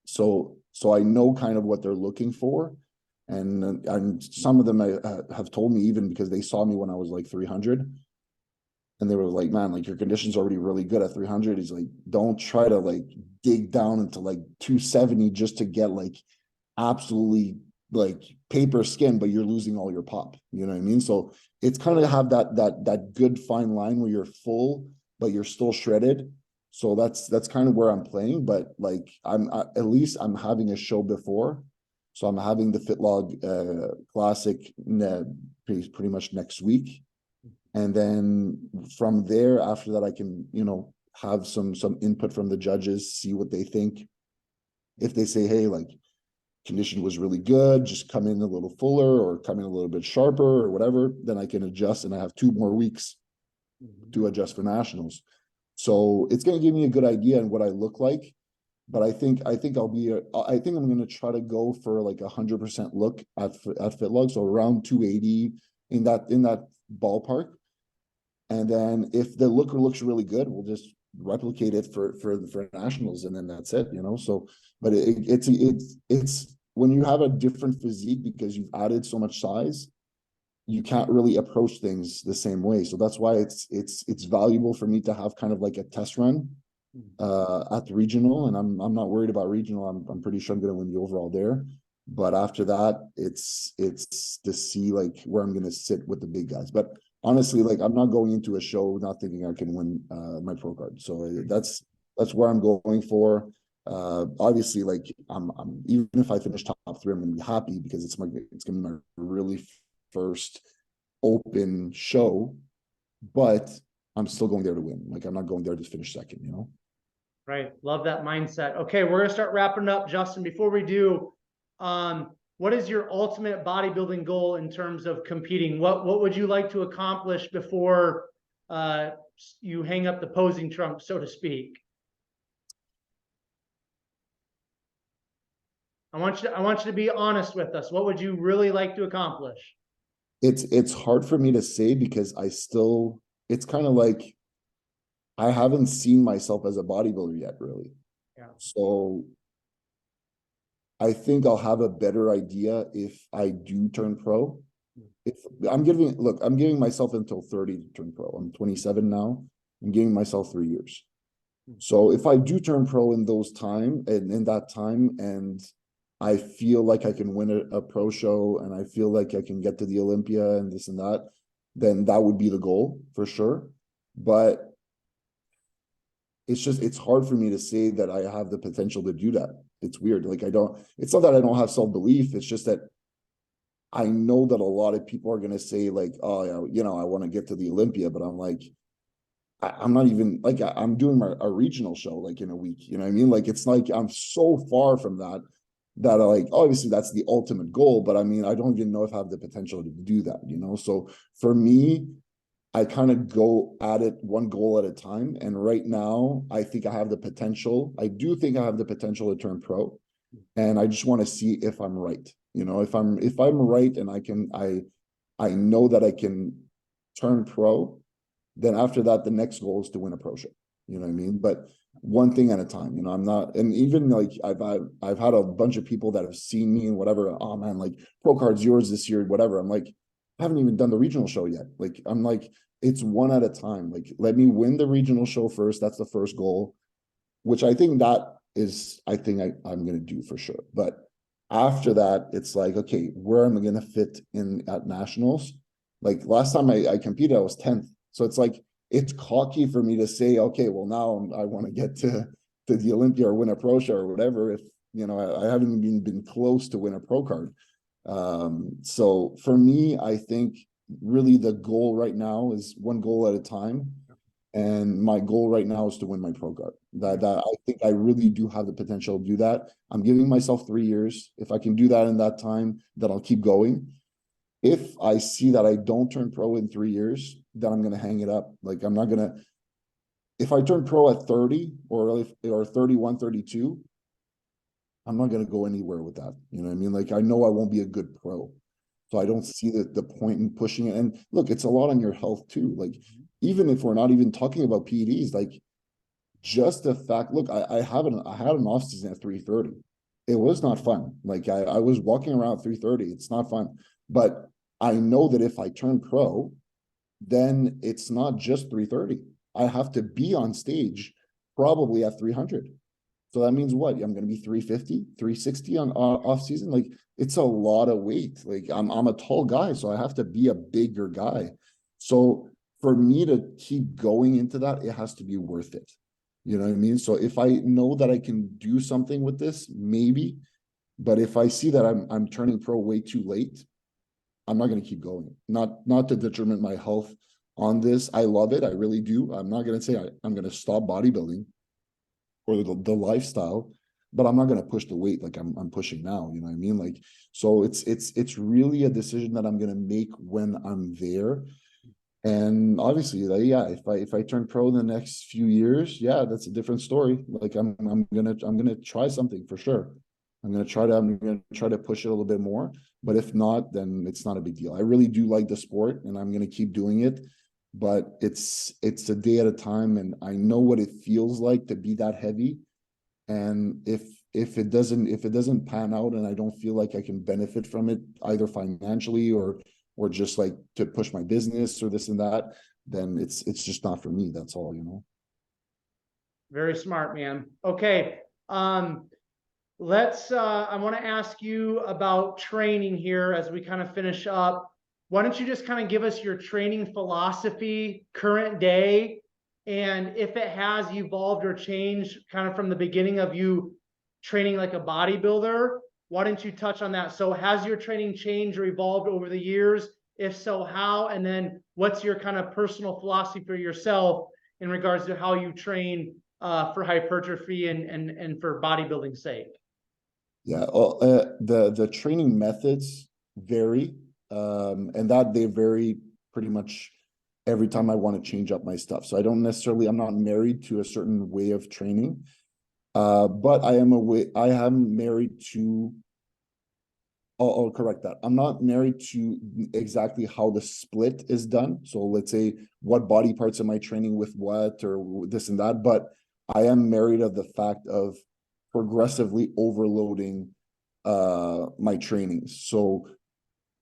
so I know kind of what they're looking for, and some of them have told me, even because they saw me when I was like 300, and they were like, man, like your condition's already really good at 300. He's like, don't try to like dig down into like 270 just to get like absolutely like paper skin, but you're losing all your pop, you know what I mean? So it's kind of have that good fine line where you're full but you're still shredded. So that's kind of where I'm playing. But like at least I'm having a show before, so I'm having the FitLog Classic pretty much next week, and then from there, after that, I can, you know, have some input from the judges, see what they think. If they say, hey, like condition was really good, just come in a little fuller or come in a little bit sharper or whatever, then I can adjust, and I have 2 more weeks to adjust for nationals. So it's going to give me a good idea on what I look like. But I think I think I'm going to try to go for like 100% look at FitLog, so around 280, in that ballpark. And then if the look looks really good, we'll just replicate it for nationals, and then that's it, you know. So, but it's when you have a different physique because you've added so much size, you can't really approach things the same way. So that's why it's valuable for me to have kind of like a test run at the regional, and I'm not worried about regional. I'm pretty sure I'm going to win the overall there. But after that, it's to see like where I'm going to sit with the big guys. But honestly, like I'm not going into a show not thinking I can win my pro card. So that's where I'm going for. Obviously, like I'm even if I finish top 3, I'm going to be happy because it's going to be my really first open show. But I'm still going there to win. Like I'm not going there to finish second, you know. Right. Love that mindset. Okay, we're gonna start wrapping up, Justin. Before we do, what is your ultimate bodybuilding goal in terms of competing? What would you like to accomplish before you hang up the posing trunk, so to speak? I want you to be honest with us. What would you really like to accomplish? It's hard for me to say because it's kind of like I haven't seen myself as a bodybuilder yet, really. Yeah. So I think I'll have a better idea if I do turn pro. If I'm giving myself until 30 to turn pro. I'm 27 now. I'm giving myself 3 years. So if I do turn pro in that time, and I feel like I can win a pro show, and I feel like I can get to the Olympia and this and that, then that would be the goal for sure. But it's hard for me to say that I have the potential to do that. It's weird. Like it's not that I don't have self-belief. It's just that I know that a lot of people are going to say like, oh, yeah, you know, I want to get to the Olympia, but I'm like, I'm not even like I'm doing a regional show like in a week. You know what I mean? Like it's like I'm so far from that that I like obviously that's the ultimate goal, but I mean I don't even know if I have the potential to do that. You know, so for me, I kind of go at it one goal at a time. And right now, I think I have the potential. I do think I have the potential to turn pro, and I just want to see if I'm right. You know, if I'm right and I know that I can turn pro, then after that, the next goal is to win a pro show. You know what I mean? But one thing at a time. You know, I'm not, and even like I've had a bunch of people that have seen me and whatever. Oh man, like pro card's yours this year, whatever. I'm like, I haven't even done the regional show yet. Like I'm like, it's one at a time. Like let me win the regional show first. That's the first goal, which I think that is, I'm gonna do for sure. But after that, it's like, okay, where am I gonna fit in at nationals? Like last time I competed, I was 10th. So it's like it's cocky for me to say, okay, well now I want to get to the Olympia or win a pro show or whatever. If you know, I haven't even been close to win a pro card. So for me, I think really the goal right now is one goal at a time. And my goal right now is to win my pro card. That I think I really do have the potential to do that. I'm giving myself 3 years. If I can do that in that time, then I'll keep going. If I see that I don't turn pro in 3 years, then I'm gonna hang it up. Like I'm not gonna. If I turn pro at 30 or 31, 32, I'm not gonna go anywhere with that. You know what I mean? Like I know I won't be a good pro. So I don't see the point in pushing it. And look, it's a lot on your health too. Like even if we're not even talking about PEDs, like just the fact, look, I had an off season at 330. It was not fun. Like I was walking around at 330. It's not fun. But I know that if I turn pro, then it's not just 330. I have to be on stage probably at 300. So that means what? I'm going to be 350, 360 on off season. Like it's a lot of weight. Like I'm a tall guy, so I have to be a bigger guy. So for me to keep going into that, it has to be worth it. You know what I mean? So if I know that I can do something with this, maybe. But if I see that I'm turning pro way too late, I'm not going to keep going. Not to detriment my health on this. I love it. I really do. I'm not going to say I'm going to stop bodybuilding or the lifestyle, but I'm not going to push the weight like I'm pushing now. You know what I mean? Like, so it's really a decision that I'm going to make when I'm there. And obviously, like, yeah, if I turn pro in the next few years, yeah, that's a different story. Like I'm gonna try something for sure. I'm gonna try to push it a little bit more. But if not, then it's not a big deal. I really do like the sport, and I'm gonna keep doing it. But it's a day at a time, and I know what it feels like to be that heavy. And if it doesn't pan out, and I don't feel like I can benefit from it either financially or just like to push my business or this and that, then it's just not for me. That's all, you know. Very smart, man. Okay. Let's I want to ask you about training here as we kind of finish up. Why don't you just kind of give us your training philosophy, current day, and if it has evolved or changed kind of from the beginning of you training like a bodybuilder, why don't you touch on that? So has your training changed or evolved over the years? If so, how? And then what's your kind of personal philosophy for yourself in regards to how you train for hypertrophy and for bodybuilding sake? Yeah, well, the training methods vary, and that they vary pretty much every time I want to change up my stuff. So I'm not married to a certain way of training, but I am married to. I'll correct that. I'm not married to exactly how the split is done. So let's say what body parts am I training with what or this and that, but I am married of the fact of progressively overloading my trainings. So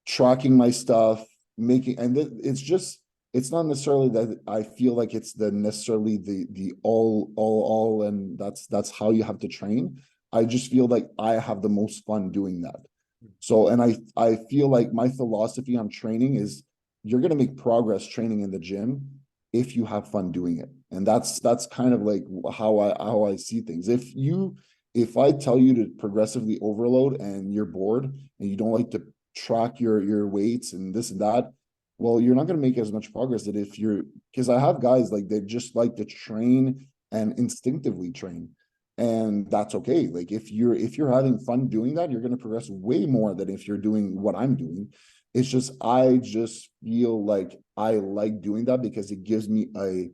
tracking my stuff, making and it's not necessarily that I feel like it's the necessarily the all and that's how you have to train. I just feel like I have the most fun doing that. So, and I feel like my philosophy on training is you're going to make progress training in the gym if you have fun doing it. And that's kind of like how I see things. If I tell you to progressively overload and you're bored and you don't like to track your weights and this and that, well, you're not going to make as much progress that if you're, because I have guys like they just like to train and instinctively train. And that's okay. Like if you're having fun doing that, you're going to progress way more than if you're doing what I'm doing. It's just I just feel like I like doing that because it gives me a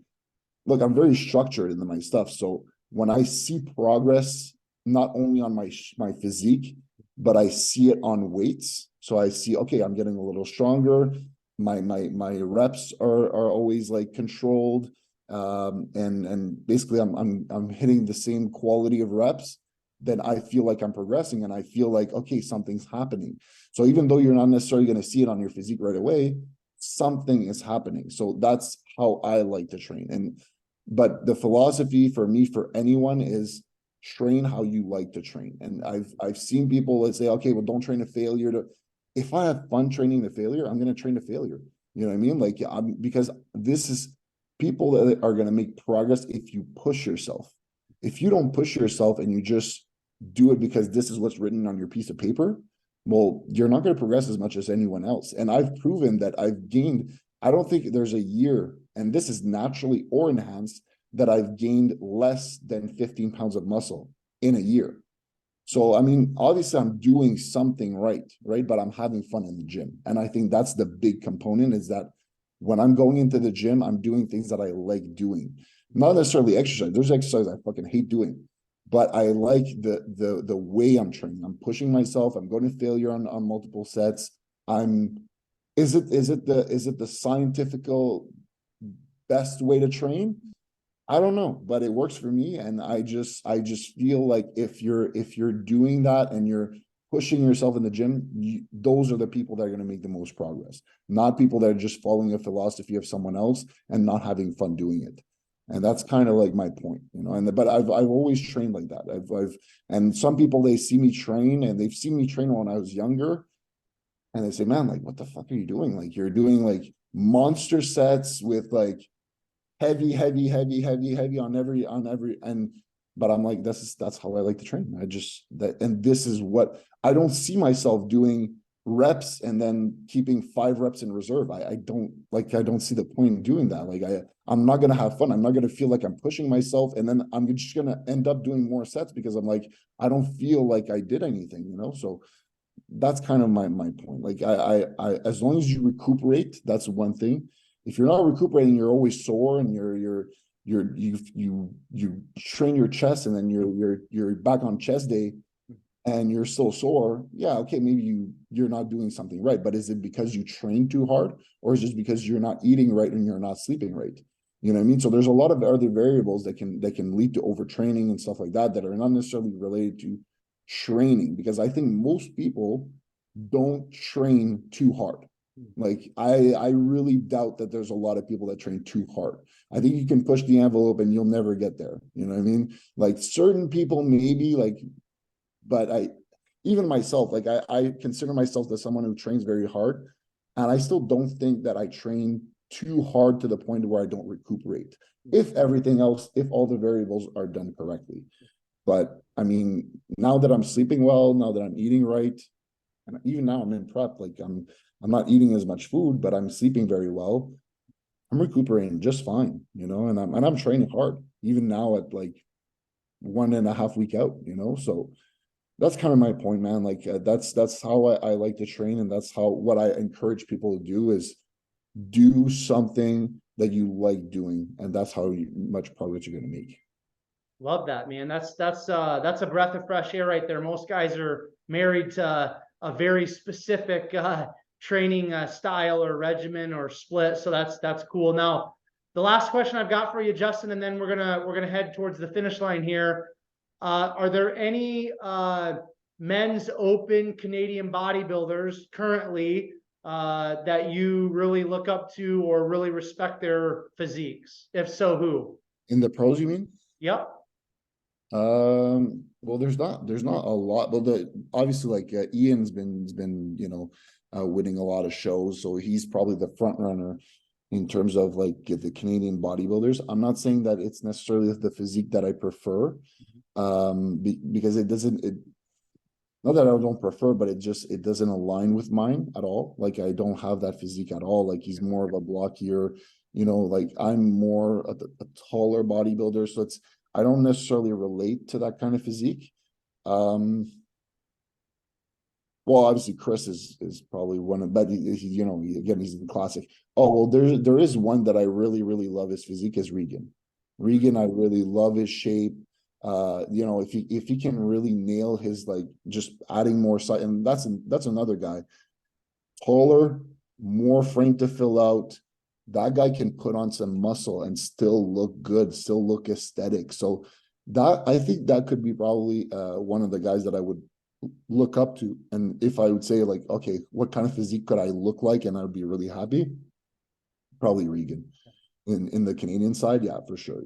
look, I'm very structured in my stuff. So when I see progress, not only on my physique, but I see it on weights. So I see, okay, I'm getting a little stronger. My reps are always like controlled. And basically I'm hitting the same quality of reps, then I feel like I'm progressing and I feel like, okay, something's happening. So even though you're not necessarily going to see it on your physique right away, something is happening. So that's how I like to train. But the philosophy for me, for anyone, is train how you like to train. And I've seen people that say, okay, well, don't train a failure. If I have fun training the failure, I'm going to train a failure. You know what I mean? Like, because this is people that are going to make progress if you push yourself. If you don't push yourself and you just do it because this is what's written on your piece of paper, well, you're not going to progress as much as anyone else. And I've proven that I've gained, I don't think there's a year, and this is naturally or enhanced, that I've gained less than 15 pounds of muscle in a year. So, I mean, obviously I'm doing something right? But I'm having fun in the gym. And I think that's the big component, is that when I'm going into the gym, I'm doing things that I like doing. Not necessarily exercise. There's exercise I fucking hate doing, but I like the way I'm training. I'm pushing myself. I'm going to failure on multiple sets. Is it the scientifical best way to train? I don't know, but it works for me. And I just feel like if you're doing that and you're pushing yourself in the gym, those are the people that are going to make the most progress, not people that are just following a philosophy of someone else and not having fun doing it. And that's kind of like my point, you know. But I've always trained like that. And some people, they see me train and they've seen me train when I was younger, and they say, man, like, what the fuck are you doing? Like, you're doing like monster sets with like heavy on every and but I'm like, that's how I like to train. I just that and this is what I don't see myself doing reps and then keeping 5 reps in reserve. I don't see the point in doing that. Like I'm not gonna have fun. I'm not gonna feel like I'm pushing myself, and then I'm just gonna end up doing more sets because I'm like, I don't feel like I did anything, you know. So that's kind of my point. Like I as long as you recuperate, that's one thing. If you're not recuperating, you're always sore, and you train your chest, and then you're back on chest day and you're still sore. Yeah, okay, maybe you're not doing something right. But is it because you train too hard, or is it just because you're not eating right and you're not sleeping right? You know what I mean? So there's a lot of other variables that can lead to overtraining and stuff like that are not necessarily related to training, because I think most people don't train too hard. Like I really doubt that there's a lot of people that train too hard. I think you can push the envelope and you'll never get there. You know what I mean? Like certain people maybe, like, but even myself, like I consider myself as someone who trains very hard, and I still don't think that I train too hard to the point where I don't recuperate. If everything else, if all the variables are done correctly. But I mean, now that I'm sleeping well, now that I'm eating right, and even now I'm in prep, like I'm not eating as much food, but I'm sleeping very well. I'm recuperating just fine, you know, and I'm training hard, even now at like 1.5 week out, you know. So that's kind of my point, man. Like that's how I like to train, and that's how what I encourage people to do is do something that you like doing, and that's how much progress you're going to make. Love that, man. That's a breath of fresh air right there. Most guys are married to a very specific training style or regimen or split. So that's cool. Now, the last question I've got for you, Justin, and then we're gonna head towards the finish line here. Are there any men's open Canadian bodybuilders currently that you really look up to or really respect their physiques? If so, who? In the pros, you mean? Yep. Well, there's not a lot. Well, obviously like Ian's been you know winning a lot of shows, so he's probably the front runner in terms of like the Canadian bodybuilders. I'm not saying that it's necessarily the physique that I prefer, because it doesn't not that I don't prefer, but it doesn't align with mine at all. Like I don't have that physique at all. Like he's more of a blockier, like I'm more a taller bodybuilder. So I don't necessarily relate to that kind of physique. Um, well, obviously Chris is probably one of, but again, he's the classic. Oh, well, there is one that I really, really love his physique is Regan. Regan, I really love his shape. If he can really nail his like just adding more size, and that's another guy, taller, more frame to fill out. That guy can put on some muscle and still look good, still look aesthetic. So that I think that could be probably one of the guys that I would look up to. And if I would say like, okay, what kind of physique could I look like and I'd be really happy? Probably Regan in the Canadian side, yeah, for sure.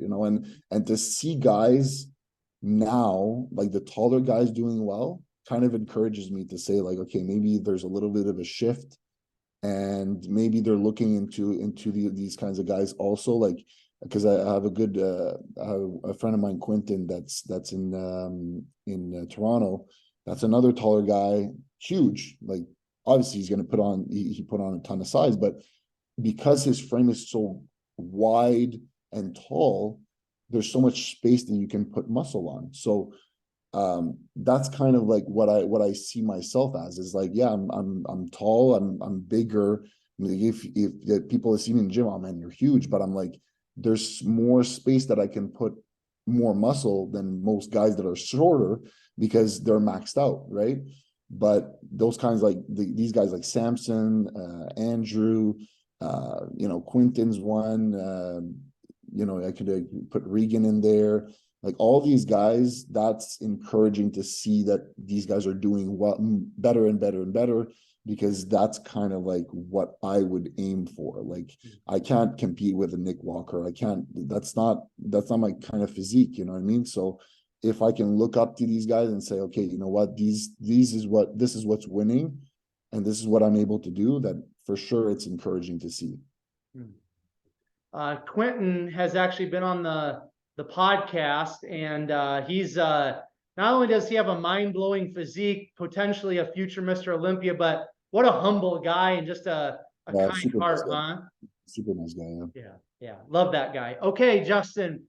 And to see guys now, like the taller guys doing well, kind of encourages me to say like, okay, maybe there's a little bit of a shift, and maybe they're looking into these kinds of guys also, like because I have I have a friend of mine, Quentin, that's in Toronto. That's another taller guy, huge. Like obviously he's going to he put on a ton of size, but because his frame is so wide and tall, there's so much space that you can put muscle on. So that's kind of like what I see myself as is like, yeah, I'm tall, I'm bigger. If people see me in the gym, oh man, you're huge, but I'm like, there's more space that I can put more muscle than most guys that are shorter because they're maxed out, right? But those kinds like these guys like Samson, Andrew, Quinton's one, I could put Regan in there. Like all these guys, that's encouraging to see that these guys are doing well, better and better and better, because that's kind of like what I would aim for. Like I can't compete with a Nick Walker. I can't. That's not my kind of physique. You know what I mean? So if I can look up to these guys and say, okay, you know what, this is what's winning, and this is what I'm able to do, then for sure it's encouraging to see. Quentin has actually been on the podcast, and he's not only does he have a mind-blowing physique, potentially a future Mr. Olympia, but what a humble guy and just a kind Super heart, nice huh? super nice guy. Yeah, love that guy. Okay, Justin.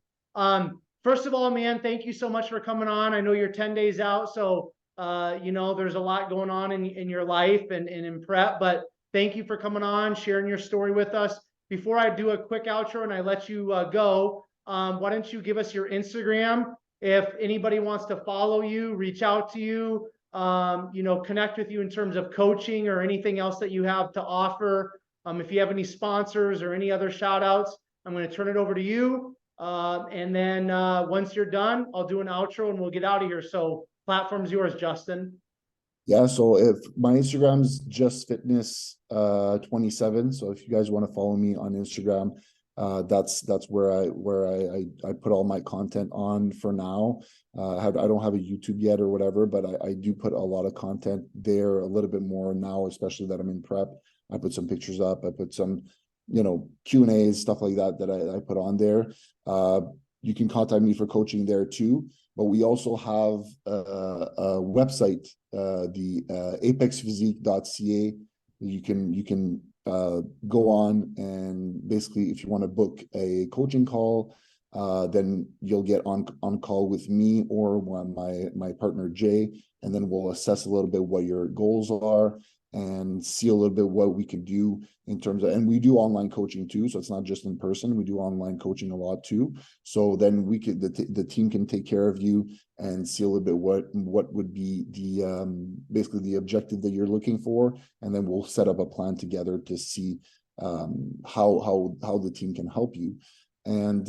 First of all, man, thank you so much for coming on. I know you're 10 days out, so there's a lot going on in your life and in prep, but thank you for coming on, sharing your story with us. Before I do a quick outro and I let you go, why don't you give us your Instagram? If anybody wants to follow you, reach out to you, connect with you in terms of coaching or anything else that you have to offer. If you have any sponsors or any other shout outs, I'm going to turn it over to you. And then once you're done, I'll do an outro and we'll get out of here. So platform's yours, Justin. Yeah, so if my Instagram's just fitness 27. So if you guys want to follow me on Instagram, that's where I put all my content on for now. I don't have a YouTube yet or whatever, but I do put a lot of content there, a little bit more now, especially that I'm in prep. I put some pictures up, I put some Q&As, stuff like that I put on there. You can contact me for coaching there too. But we also have a website, the apexphysique.ca. You can go on, and basically, if you want to book a coaching call, then you'll get on call with me or my partner Jay, and then we'll assess a little bit what your goals are and see a little bit what we can do in terms of, and we do online coaching too. So it's not just in person, we do online coaching a lot too. So then the team can take care of you and see a little bit what would be the, basically the objective that you're looking for. And then we'll set up a plan together to see how the team can help you. And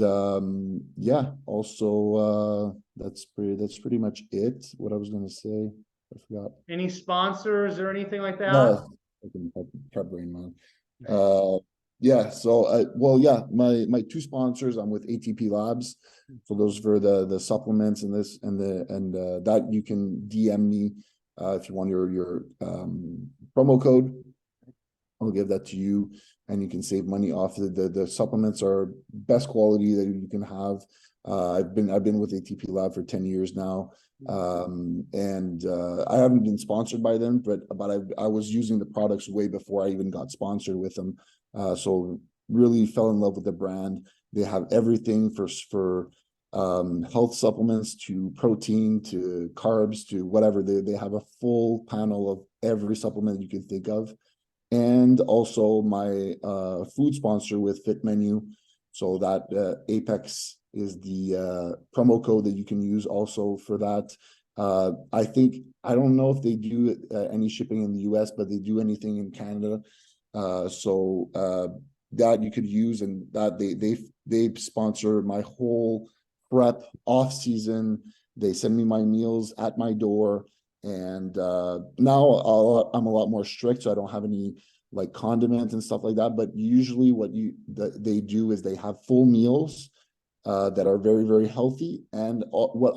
yeah, also that's pretty much it. What I was going to say, I forgot. Any sponsors or anything like that? No, prep brain, man. Yeah. So, well, yeah, my two sponsors. I'm with ATP Labs, so those for the supplements and this and that you can DM me if you want your promo code. I'll give that to you, and you can save money off the supplements are best quality that you can have. I've been with ATP Lab for 10 years now. I haven't been sponsored by them, but I was using the products way before I even got sponsored with them. So really fell in love with the brand. They have everything for health supplements to protein to carbs to whatever. They have a full panel of every supplement you can think of. And also my food sponsor with Fit Menu. So that Apex is the promo code that you can use also for that. I don't know if they do any shipping in the US, but they do anything in Canada. That you could use, and that they sponsor my whole prep off season. They send me my meals at my door. And now I'm a lot more strict, so I don't have any like condiments and stuff like that. But usually what they do is they have full meals that are very, very healthy. And what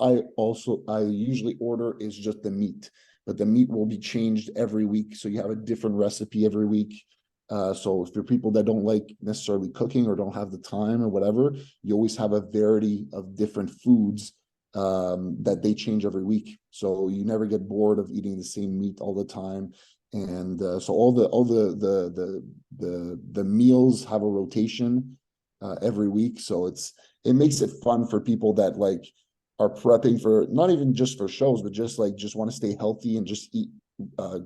I usually order is just the meat, but the meat will be changed every week. So you have a different recipe every week. So if you're people that don't like necessarily cooking or don't have the time or whatever, you always have a variety of different foods that they change every week. So you never get bored of eating the same meat all the time. And so all the meals have a rotation every week. So it makes it fun for people that like are prepping for not even just for shows, but just want to stay healthy and just eat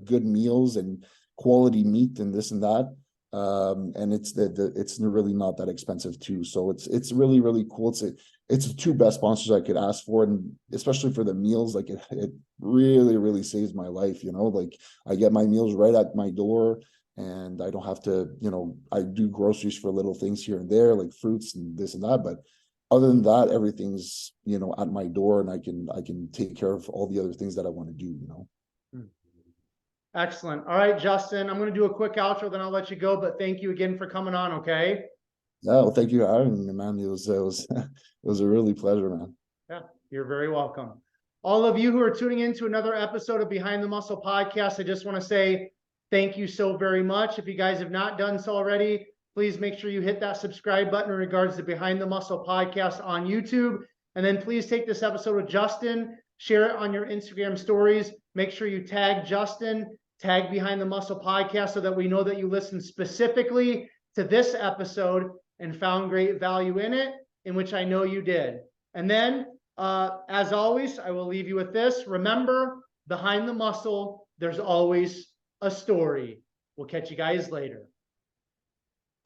good meals and quality meat and this and that. And it's really not that expensive too. So it's really, really cool. It's the two best sponsors I could ask for. And especially for the meals, like it really, really saves my life, like I get my meals right at my door and I don't have to, I do groceries for little things here and there, like fruits and this and that. But other than that, everything's, at my door, and I can take care of all the other things that I want to do, Excellent. All right, Justin, I'm going to do a quick outro, then I'll let you go. But thank you again for coming on. Okay. Yeah, well, thank you for having me, man. It was it was a really pleasure, man. Yeah, you're very welcome. All of you who are tuning in to another episode of Behind the Muscle Podcast, I just want to say thank you so very much. If you guys have not done so already, please make sure you hit that subscribe button in regards to Behind the Muscle Podcast on YouTube. And then please take this episode with Justin, share it on your Instagram stories. Make sure you tag Justin, tag Behind the Muscle Podcast so that we know that you listened specifically to this episode and found great value in it, in which I know you did. And then, as always, I will leave you with this. Remember, behind the muscle, there's always a story. We'll catch you guys later.